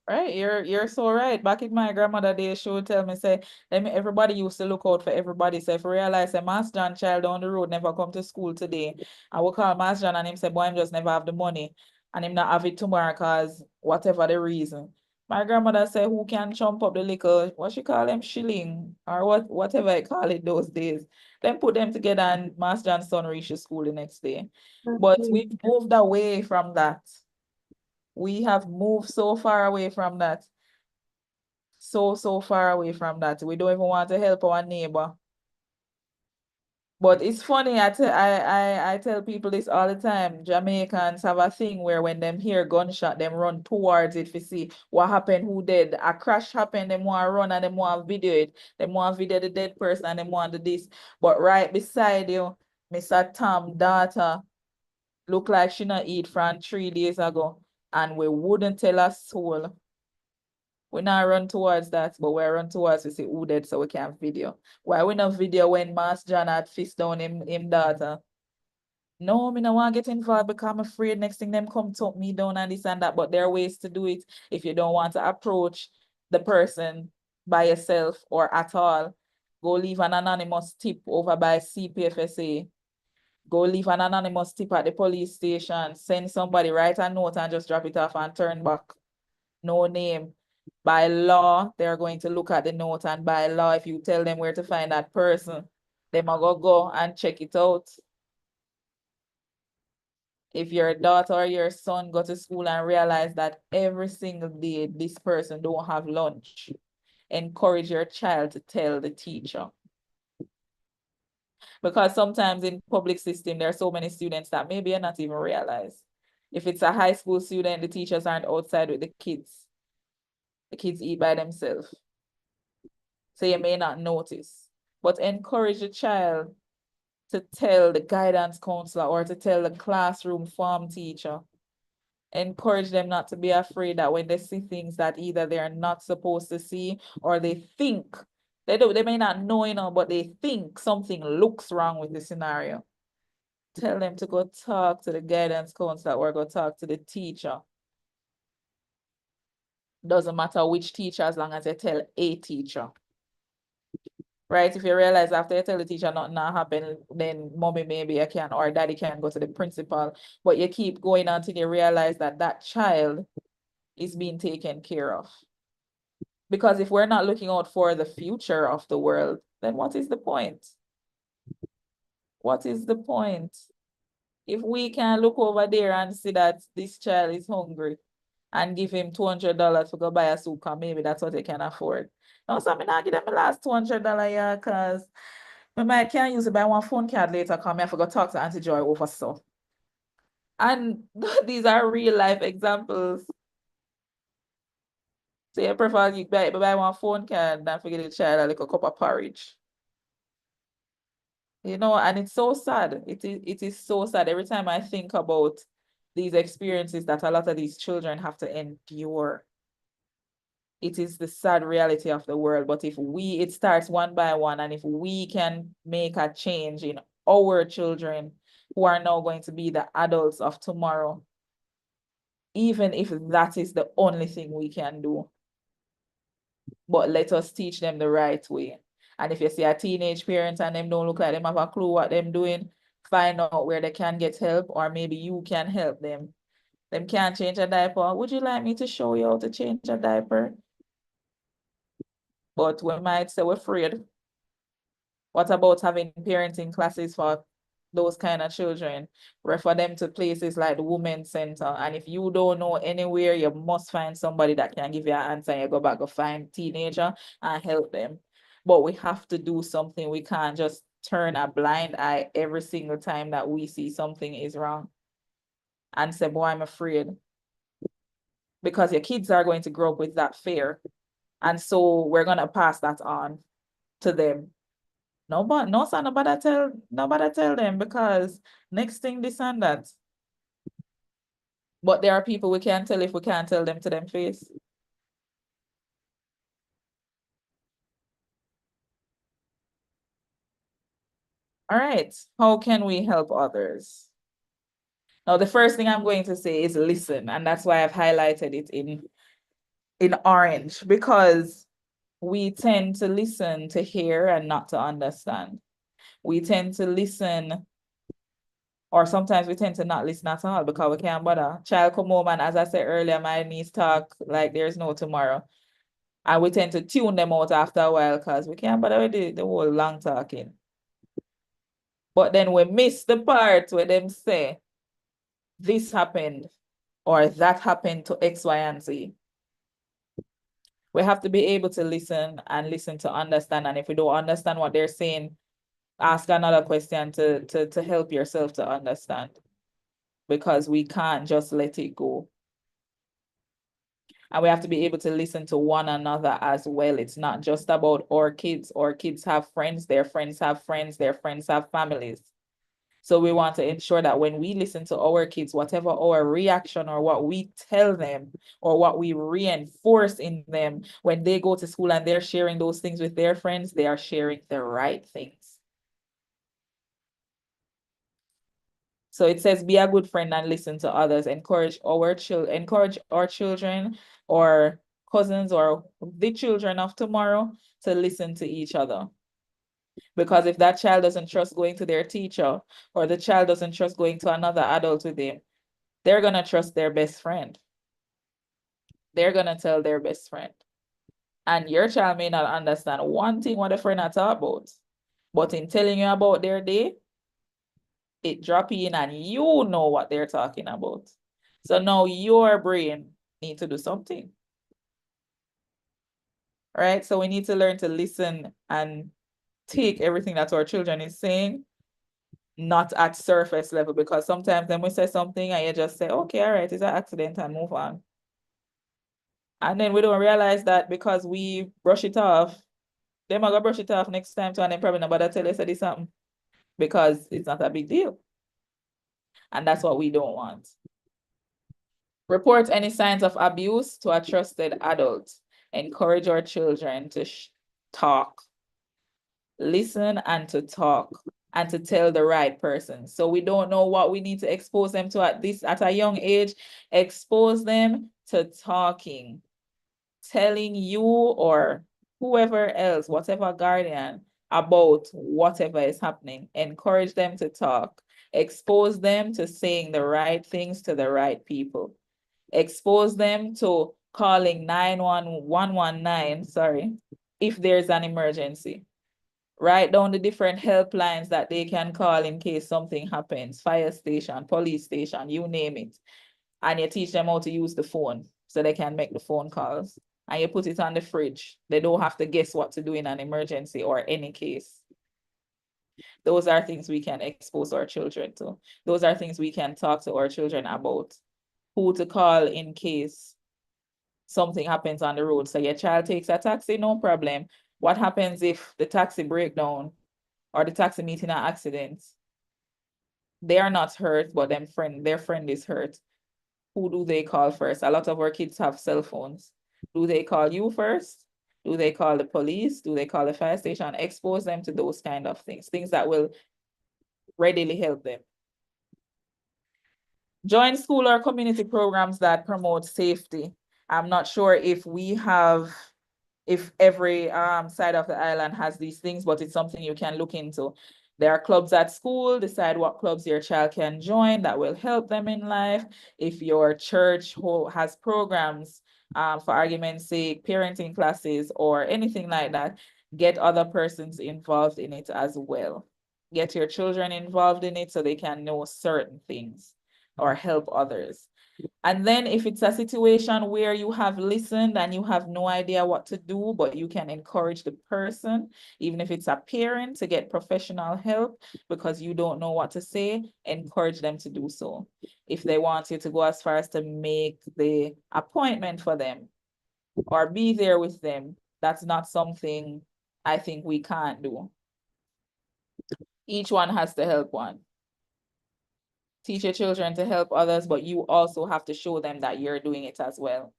Right, you're so right. Back in my grandmother days, she would tell me, say, let me everybody used to look out for everybody. So if you realize a Mass John child down the road never come to school today, I will call Mass John and him say, boy, him just never have the money and him not have it tomorrow cause whatever the reason. My grandmother say who can chump up the little, what she call them, shilling or whatever I call it those days. Then put them together and Mass John's son reach the school the next day. But we've moved away from that. We have moved so far away from that. So far away from that. We don't even want to help our neighbor. But it's funny, I tell people this all the time. Jamaicans have a thing where when them hear gunshot, them run towards it to see what happened, who did. A crash happened, them want to run and them want to video it. Them want to video the dead person and them want to do this. But right beside you, Mr. Tom daughter look like she not eat from 3 days ago. And we wouldn't tell a soul. We not run towards that, but we run towards to see who dead so we can video. Why we not video when Mass John had fist down him daughter? No, me no want to get involved because I'm afraid next thing them come talk me down and this and that. But there are ways to do it if you don't want to approach the person by yourself or at all. Go leave an anonymous tip over by CPFSA. Go leave an anonymous tip at the police station. Send somebody, write a note and just drop it off and turn back. No name. By law, they're going to look at the note, and by law, if you tell them where to find that person, they might go and check it out. If your daughter or your son go to school and realize that every single day this person don't have lunch, encourage your child to tell the teacher. Because sometimes in public system, there are so many students that maybe you not even realize. If it's a high school student, the teachers aren't outside with the kids. The kids eat by themselves. So you may not notice. But encourage the child to tell the guidance counselor or to tell the classroom form teacher. Encourage them not to be afraid that when they see things that either they're not supposed to see or they think, they may not know, but they think something looks wrong with the scenario. Tell them to go talk to the guidance counselor or go talk to the teacher. Doesn't matter which teacher as long as they tell a teacher. Right? If you realize after you tell the teacher nothing not happen, then mommy maybe I can or daddy can go to the principal. But you keep going until you realize that that child is being taken care of. Because if we're not looking out for the future of the world, then what is the point? What is the point? If we can look over there and see that this child is hungry and give him $200 to go buy a soup, maybe that's what they can afford. Now, so I'm not give them the last $200, yeah, because I can't use it buy one phone card later, because I forgot to talk to Auntie Joy over so. And these are real life examples. So you prefer you buy one phone card than forget the child a little cup of porridge. You know, and it's so sad. It is so sad. Every time I think about these experiences that a lot of these children have to endure, it is the sad reality of the world. But if it starts one by one, and if we can make a change in our children who are now going to be the adults of tomorrow, even if that is the only thing we can do, but let us teach them the right way. And if you see a teenage parent and them don't look like them have a clue what them doing, find out where they can get help, or maybe you can help them. Them can't change a diaper. Would you like me to show you how to change a diaper? But we might say we're afraid. What about having parenting classes for those kind of children? Refer them to places like the Women's Center. And if you don't know anywhere, you must find somebody that can give you an answer. And you go back and find teenager and help them. But we have to do something. We can't just turn a blind eye every single time that we see something is wrong and say, boy, I'm afraid. Because your kids are going to grow up with that fear. And so we're going to pass that on to them. Nobody tell them, because next thing this and that. But there are people we can't tell if we can't tell them to them face. All right, how can we help others? Now, the first thing I'm going to say is listen, and that's why I've highlighted it in orange, because we tend to listen to hear and not to understand. We tend to listen, or sometimes we tend to not listen at all because we can't bother. Child come home, and as I said earlier, my niece talk like there's no tomorrow. And we tend to tune them out after a while because we can't bother with the whole long talking. But then we miss the part where them say, this happened or that happened to X, Y, and Z. We have to be able to listen and listen to understand. And if we don't understand what they're saying, ask another question to help yourself to understand. Because we can't just let it go. And we have to be able to listen to one another as well. It's not just about our kids. Our kids have friends, their friends have friends, their friends have families. So we want to ensure that when we listen to our kids, whatever our reaction or what we tell them or what we reinforce in them, when they go to school and they're sharing those things with their friends, they are sharing the right things. So it says, be a good friend and listen to others. Encourage our children or cousins or the children of tomorrow to listen to each other. Because if that child doesn't trust going to their teacher, or the child doesn't trust going to another adult with them, they're going to trust their best friend. They're going to tell their best friend. And your child may not understand one thing what the friend are talking about. But in telling you about their day, it drop in and you know what they're talking about. So now your brain needs to do something. Right? So we need to learn to listen and take everything that our children is saying, not at surface level, because sometimes then we say something and you just say, okay, all right, it's an accident and move on. And then we don't realize that because we brush it off, they might go brush it off next time too, and then probably nobody tell us this something because it's not a big deal. And that's what we don't want. Report any signs of abuse to a trusted adult. Encourage our children to talk, listen, and to talk, and to tell the right person. So we don't know what we need to expose them to at a young age. Expose them to talking, telling you or whoever else, whatever guardian, about whatever is happening. Encourage them to talk. Expose them to saying the right things to the right people. Expose them to calling 91119, sorry, if there's an emergency. Write down the different helplines that they can call in case something happens, fire station, police station, you name it. And you teach them how to use the phone so they can make the phone calls. And you put it on the fridge. They don't have to guess what to do in an emergency or any case. Those are things we can expose our children to. Those are things we can talk to our children about. Who to call in case something happens on the road. So your child takes a taxi, no problem. What happens if the taxi break down or the taxi meet in an accident? They are not hurt, but their friend is hurt. Who do they call first? A lot of our kids have cell phones. Do they call you first? Do they call the police? Do they call the fire station? Expose them to those kind of things that will readily help them. Join school or community programs that promote safety. I'm not sure if every side of the island has these things, but it's something you can look into. There are clubs at school. Decide what clubs your child can join that will help them in life. If your church has programs, for argument's sake, parenting classes or anything like that, get other persons involved in it as well. Get your children involved in it so they can know certain things or help others. And then if it's a situation where you have listened and you have no idea what to do, but you can encourage the person, even if it's a parent, to get professional help because you don't know what to say, encourage them to do so. If they want you to go as far as to make the appointment for them or be there with them, that's not something I think we can't do. Each one has to help one. Teach your children to help others, but you also have to show them that you're doing it as well.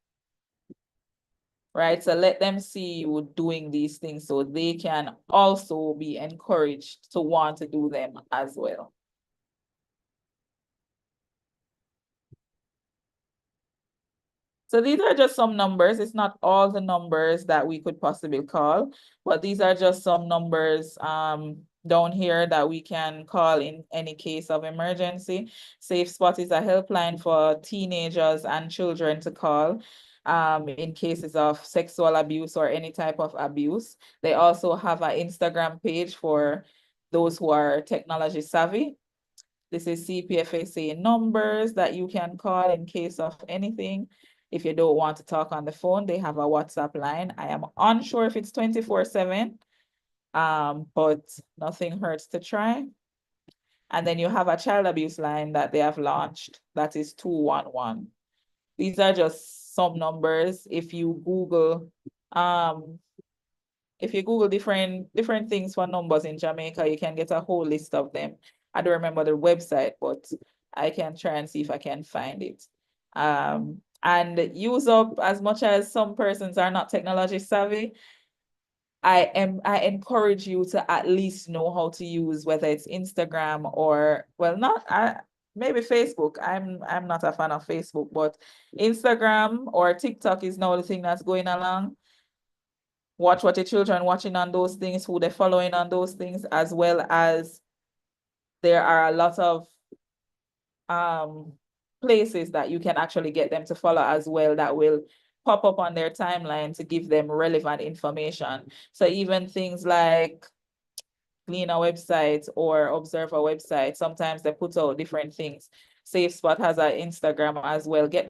Right? So let them see you doing these things so they can also be encouraged to want to do them as well. So these are just some numbers. It's not all the numbers that we could possibly call, but these are just some numbers down here that we can call in any case of emergency. Safe Spot is a helpline for teenagers and children to call in cases of sexual abuse or any type of abuse. They also have an Instagram page for those who are technology savvy. This is CPFSA numbers that you can call in case of anything. If you don't want to talk on the phone, they have a WhatsApp line. I am unsure if it's 24/7, but nothing hurts to try. And then you have a child abuse line that they have launched. That is 211. These are just some numbers. If you Google different things for numbers in Jamaica, you can get a whole list of them. I don't remember the website, but I can try and see if I can find it. And use up, as much as some persons are not technology savvy, I encourage you to at least know how to use, whether it's Instagram or, well, maybe Facebook. I'm not a fan of Facebook, but Instagram or TikTok is now the thing that's going along. Watch what your children watching on those things, who they're following on those things, as well as there are a lot of places that you can actually get them to follow as well that will pop up on their timeline to give them relevant information. So even things like Gleaner website or Observer website, sometimes they put out different things. Safe Spot has an Instagram as well. Get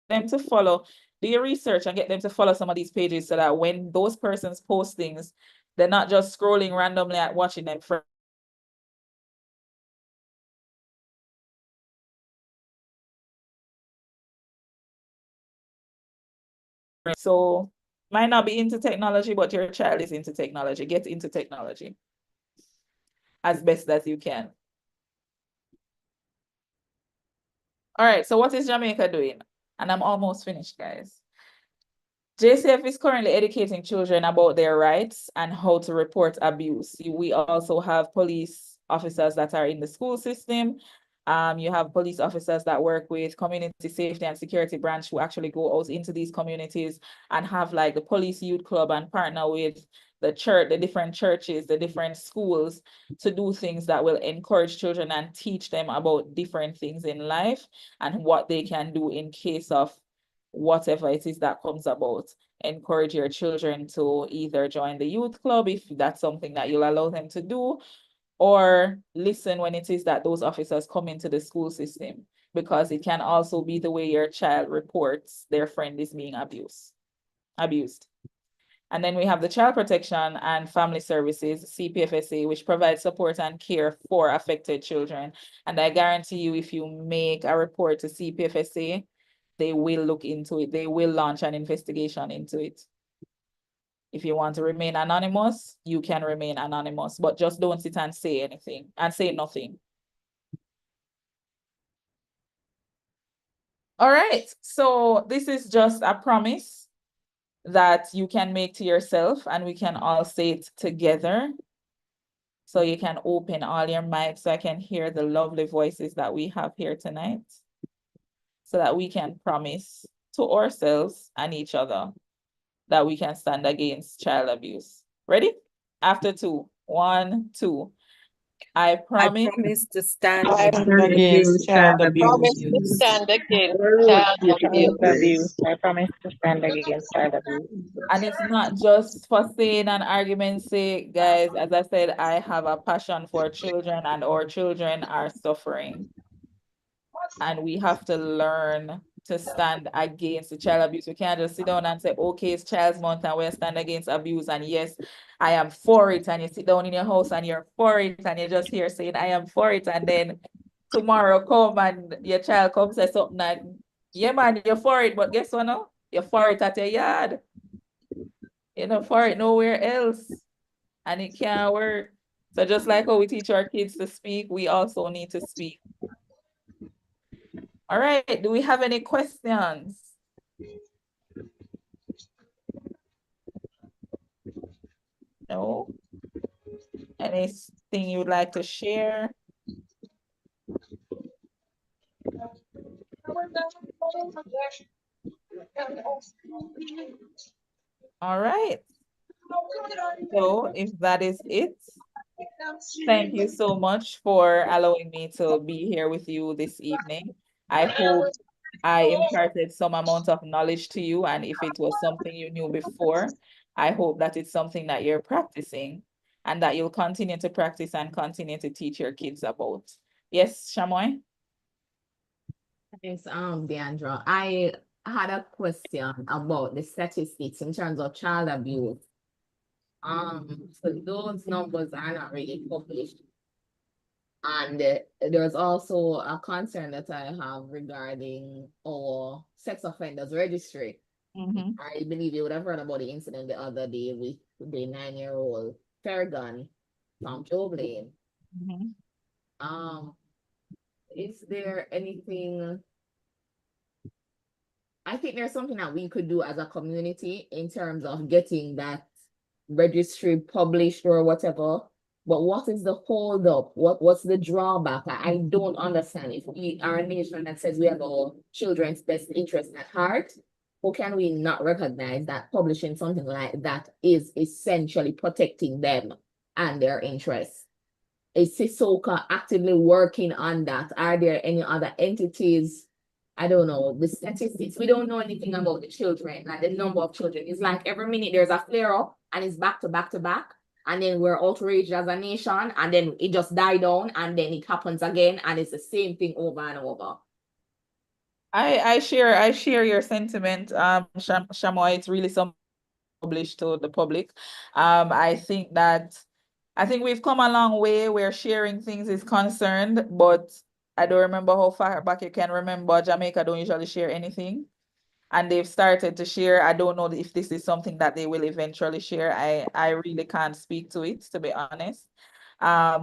them to follow, do your research and get them to follow some of these pages so that when those persons post things, they're not just scrolling randomly at watching them for so might not be into technology, but your child is into technology. Get into technology as best as you can. All right, so what is Jamaica doing? And I'm almost finished, guys. JCF is currently educating children about their rights and how to report abuse. We also have police officers that are in the school system. You have police officers that work with community safety and security branch who actually go out into these communities and have like the police youth club and partner with the church, the different churches, the different schools to do things that will encourage children and teach them about different things in life and what they can do in case of whatever it is that comes about. Encourage your children to either join the youth club if that's something that you'll allow them to do, or listen when it is that those officers come into the school system, because it can also be the way your child reports their friend is being abused. And then we have the Child Protection and Family Services, CPFSA, which provides support and care for affected children. And I guarantee you, if you make a report to CPFSA, they will look into it. They will launch an investigation into it. If you want to remain anonymous, you can remain anonymous, but just don't sit and say anything and say nothing. All right, so this is just a promise that you can make to yourself, and we can all say it together. So you can open all your mics so I can hear the lovely voices that we have here tonight, so that we can promise to ourselves and each other that we can stand against child abuse. Ready? After two. 1, 2. I I promise promise to stand I against stand against child Promise abuse. to stand against child Child abuse. abuse. I promise to stand against child abuse. And it's not just for saying and argument's sake, guys. As I said, I have a passion for children, and our children are suffering. And we have to learn to stand against the child abuse. We can't just sit down and say, okay, it's Child's Month and we'll stand against abuse. And yes, I am for it. And you sit down in your house and you're for it. And you just hear saying, I am for it. And then tomorrow come and your child comes say something and, yeah, man, you're for it. But guess what now? You're for it at your yard. You're not for it nowhere else. And it can't work. So just like how we teach our kids to speak, we also need to speak. All right, do we have any questions? No? Anything you would like to share? All right. So if that is it, thank you so much for allowing me to be here with you this evening. I hope I imparted some amount of knowledge to you, and if it was something you knew before, I hope that it's something that you're practicing and that you'll continue to practice and continue to teach your kids about. Yes, Shamoy? Yes, Deandra, I had a question about the statistics in terms of child abuse. So those numbers are not really published. And there's also a concern that I have regarding our sex offenders registry. I believe you would have heard about the incident the other day with the 9-year-old Fergan from Joe Blaine. Is there anything? I think there's something that we could do as a community in terms of getting that registry published or whatever. But what is the holdup? What's the drawback? I don't understand. If we are a nation that says we have our children's best interest at heart, how can we not recognize that publishing something like that is essentially protecting them and their interests? Is CISOCA actively working on that? Are there any other entities? I don't know, the statistics. We don't know anything about the children, like the number of children. It's like every minute there's a flare up and it's back to back to back. And then we're outraged as a nation, and then it just died down, and then it happens again, and it's the same thing over and over. I share your sentiment, Shamoy. It's really something published to the public. I think we've come a long way where sharing things is concerned, but I don't remember how far back you can remember. Jamaica don't usually share anything, and they've started to share. I don't know if this is something that they will eventually share. I really can't speak to it, to be honest.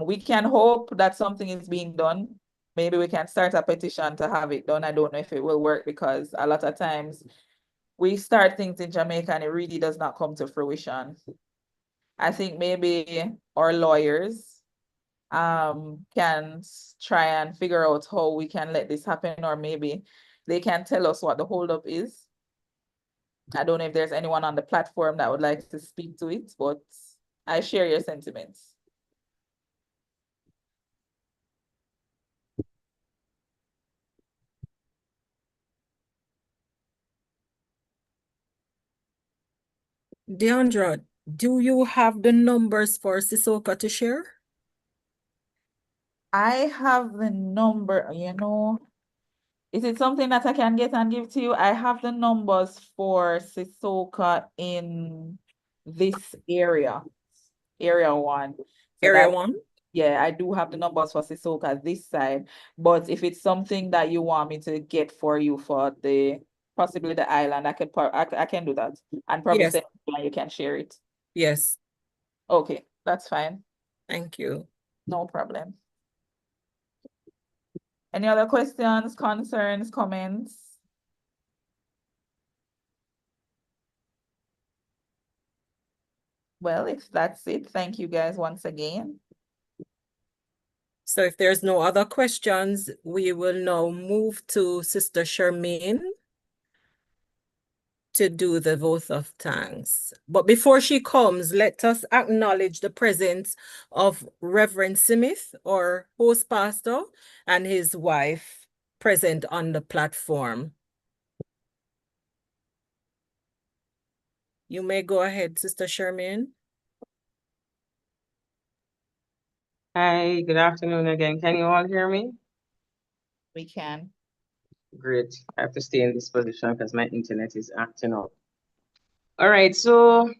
We can hope that something is being done. Maybe we can start a petition to have it done. I don't know if it will work, because a lot of times we start things in Jamaica and it really does not come to fruition. I think maybe our lawyers can try and figure out how we can let this happen, or maybe they can tell us what the holdup is. I don't know if there's anyone on the platform that would like to speak to it, but I share your sentiments. Deandra, do you have the numbers for Sissoko to share? I have the number, is it something that I can get and give to you? I have the numbers for Sissoko in this area, area 1. So Area 1? yeah, I do have the numbers for Sissoko this side. But if it's something that you want me to get for you for possibly the island, I can do that. And probably Yes. say you can share it. Yes. Okay, that's fine. Thank you. No problem. Any other questions, concerns, comments? Well, if that's it, thank you guys once again. So if there's no other questions, we will now move to Sister Charmaine to do the vote of thanks. But before she comes, let us acknowledge the presence of Reverend Smith, our host pastor, and his wife present on the platform. You may go ahead, Sister Charmaine. Hi, good afternoon again. Can you all hear me? We can. Great. I have to stay in this position because my internet is acting up. All right, so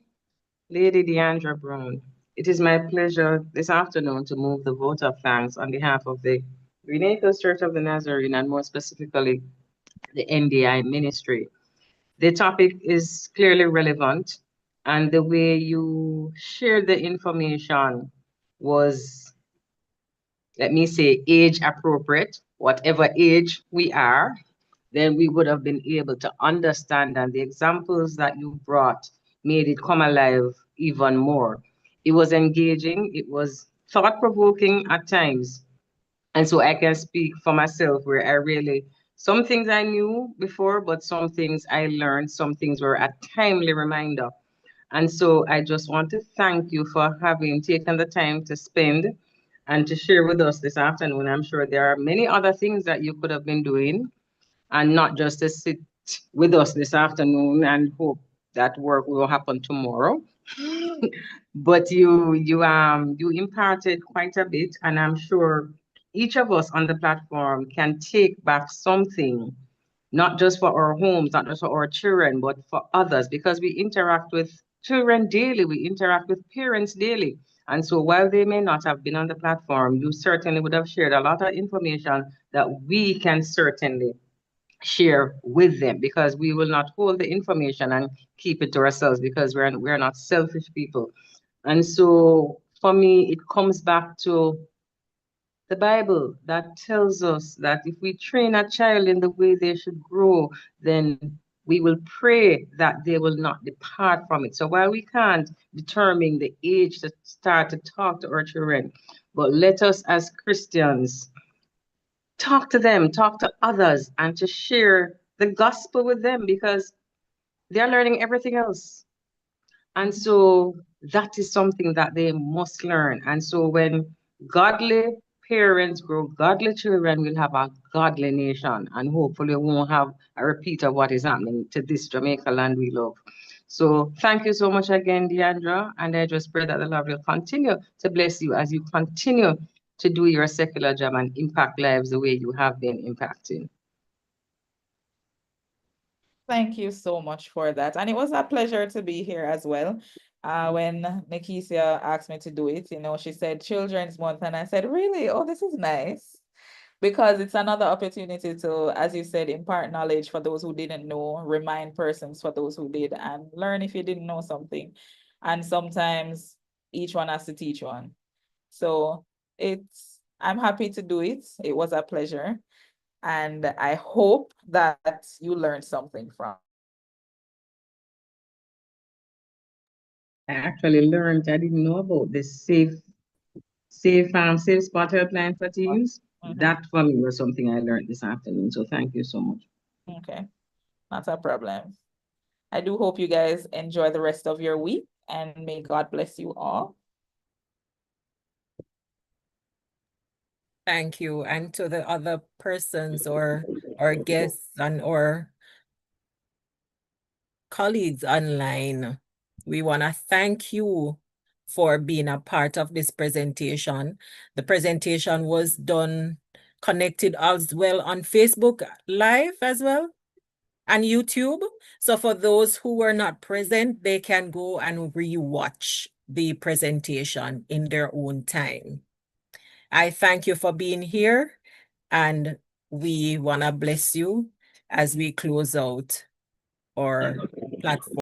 Lady Deandra Brown, it is my pleasure this afternoon to move the vote of thanks on behalf of the Green Acres Church of the Nazarene and more specifically the NDI ministry. The topic is clearly relevant, and the way you shared the information was, let me say, age appropriate. Whatever age we are, then we would have been able to understand, and the examples that you brought made it come alive even more. It was engaging, it was thought-provoking at times. And so I can speak for myself where some things I knew before, but some things I learned, some things were a timely reminder. And so I just want to thank you for having taken the time to spend and to share with us this afternoon. I'm sure there are many other things that you could have been doing and not just to sit with us this afternoon and hope that work will happen tomorrow. But you imparted quite a bit, and I'm sure each of us on the platform can take back something, not just for our homes, not just for our children, but for others, because we interact with children daily, we interact with parents daily. And so while they may not have been on the platform, you certainly would have shared a lot of information that we can certainly share with them, because we will not hold the information and keep it to ourselves, because we're not selfish people. And so for me, it comes back to the Bible that tells us that if we train a child in the way they should grow, then we will pray that they will not depart from it. So while we can't determine the age to start to talk to our children, but let us as Christians talk to them, talk to others, and to share the gospel with them, because they're learning everything else. And so that is something that they must learn. And so when godly parents grow godly children, we'll have a godly nation. And hopefully we won't have a repeat of what is happening to this Jamaica land we love. So thank you so much again, Deandra. And I just pray that the Lord will continue to bless you as you continue to do your secular job and impact lives the way you have been impacting. Thank you so much for that. And it was a pleasure to be here as well. When Nikisia asked me to do it, she said Children's Month, and I said, really? Oh, this is nice. Because it's another opportunity to, as you said, impart knowledge for those who didn't know, remind persons for those who did, and learn if you didn't know something. And sometimes each one has to teach one. So I'm happy to do it. It was a pleasure. And I hope that you learned something from. I actually learned, I didn't know about this safe spot helpline for teens. That for me was something I learned this afternoon. So thank you so much. Okay, not a problem. I do hope you guys enjoy the rest of your week, and may God bless you all. Thank you. And to the other persons or guests and or colleagues online, We want to thank you for being a part of this presentation. The presentation was done connected as well on Facebook Live as well and YouTube. So for those who were not present, they can go and rewatch the presentation in their own time. I thank you for being here, and we want to bless you as we close out our platform.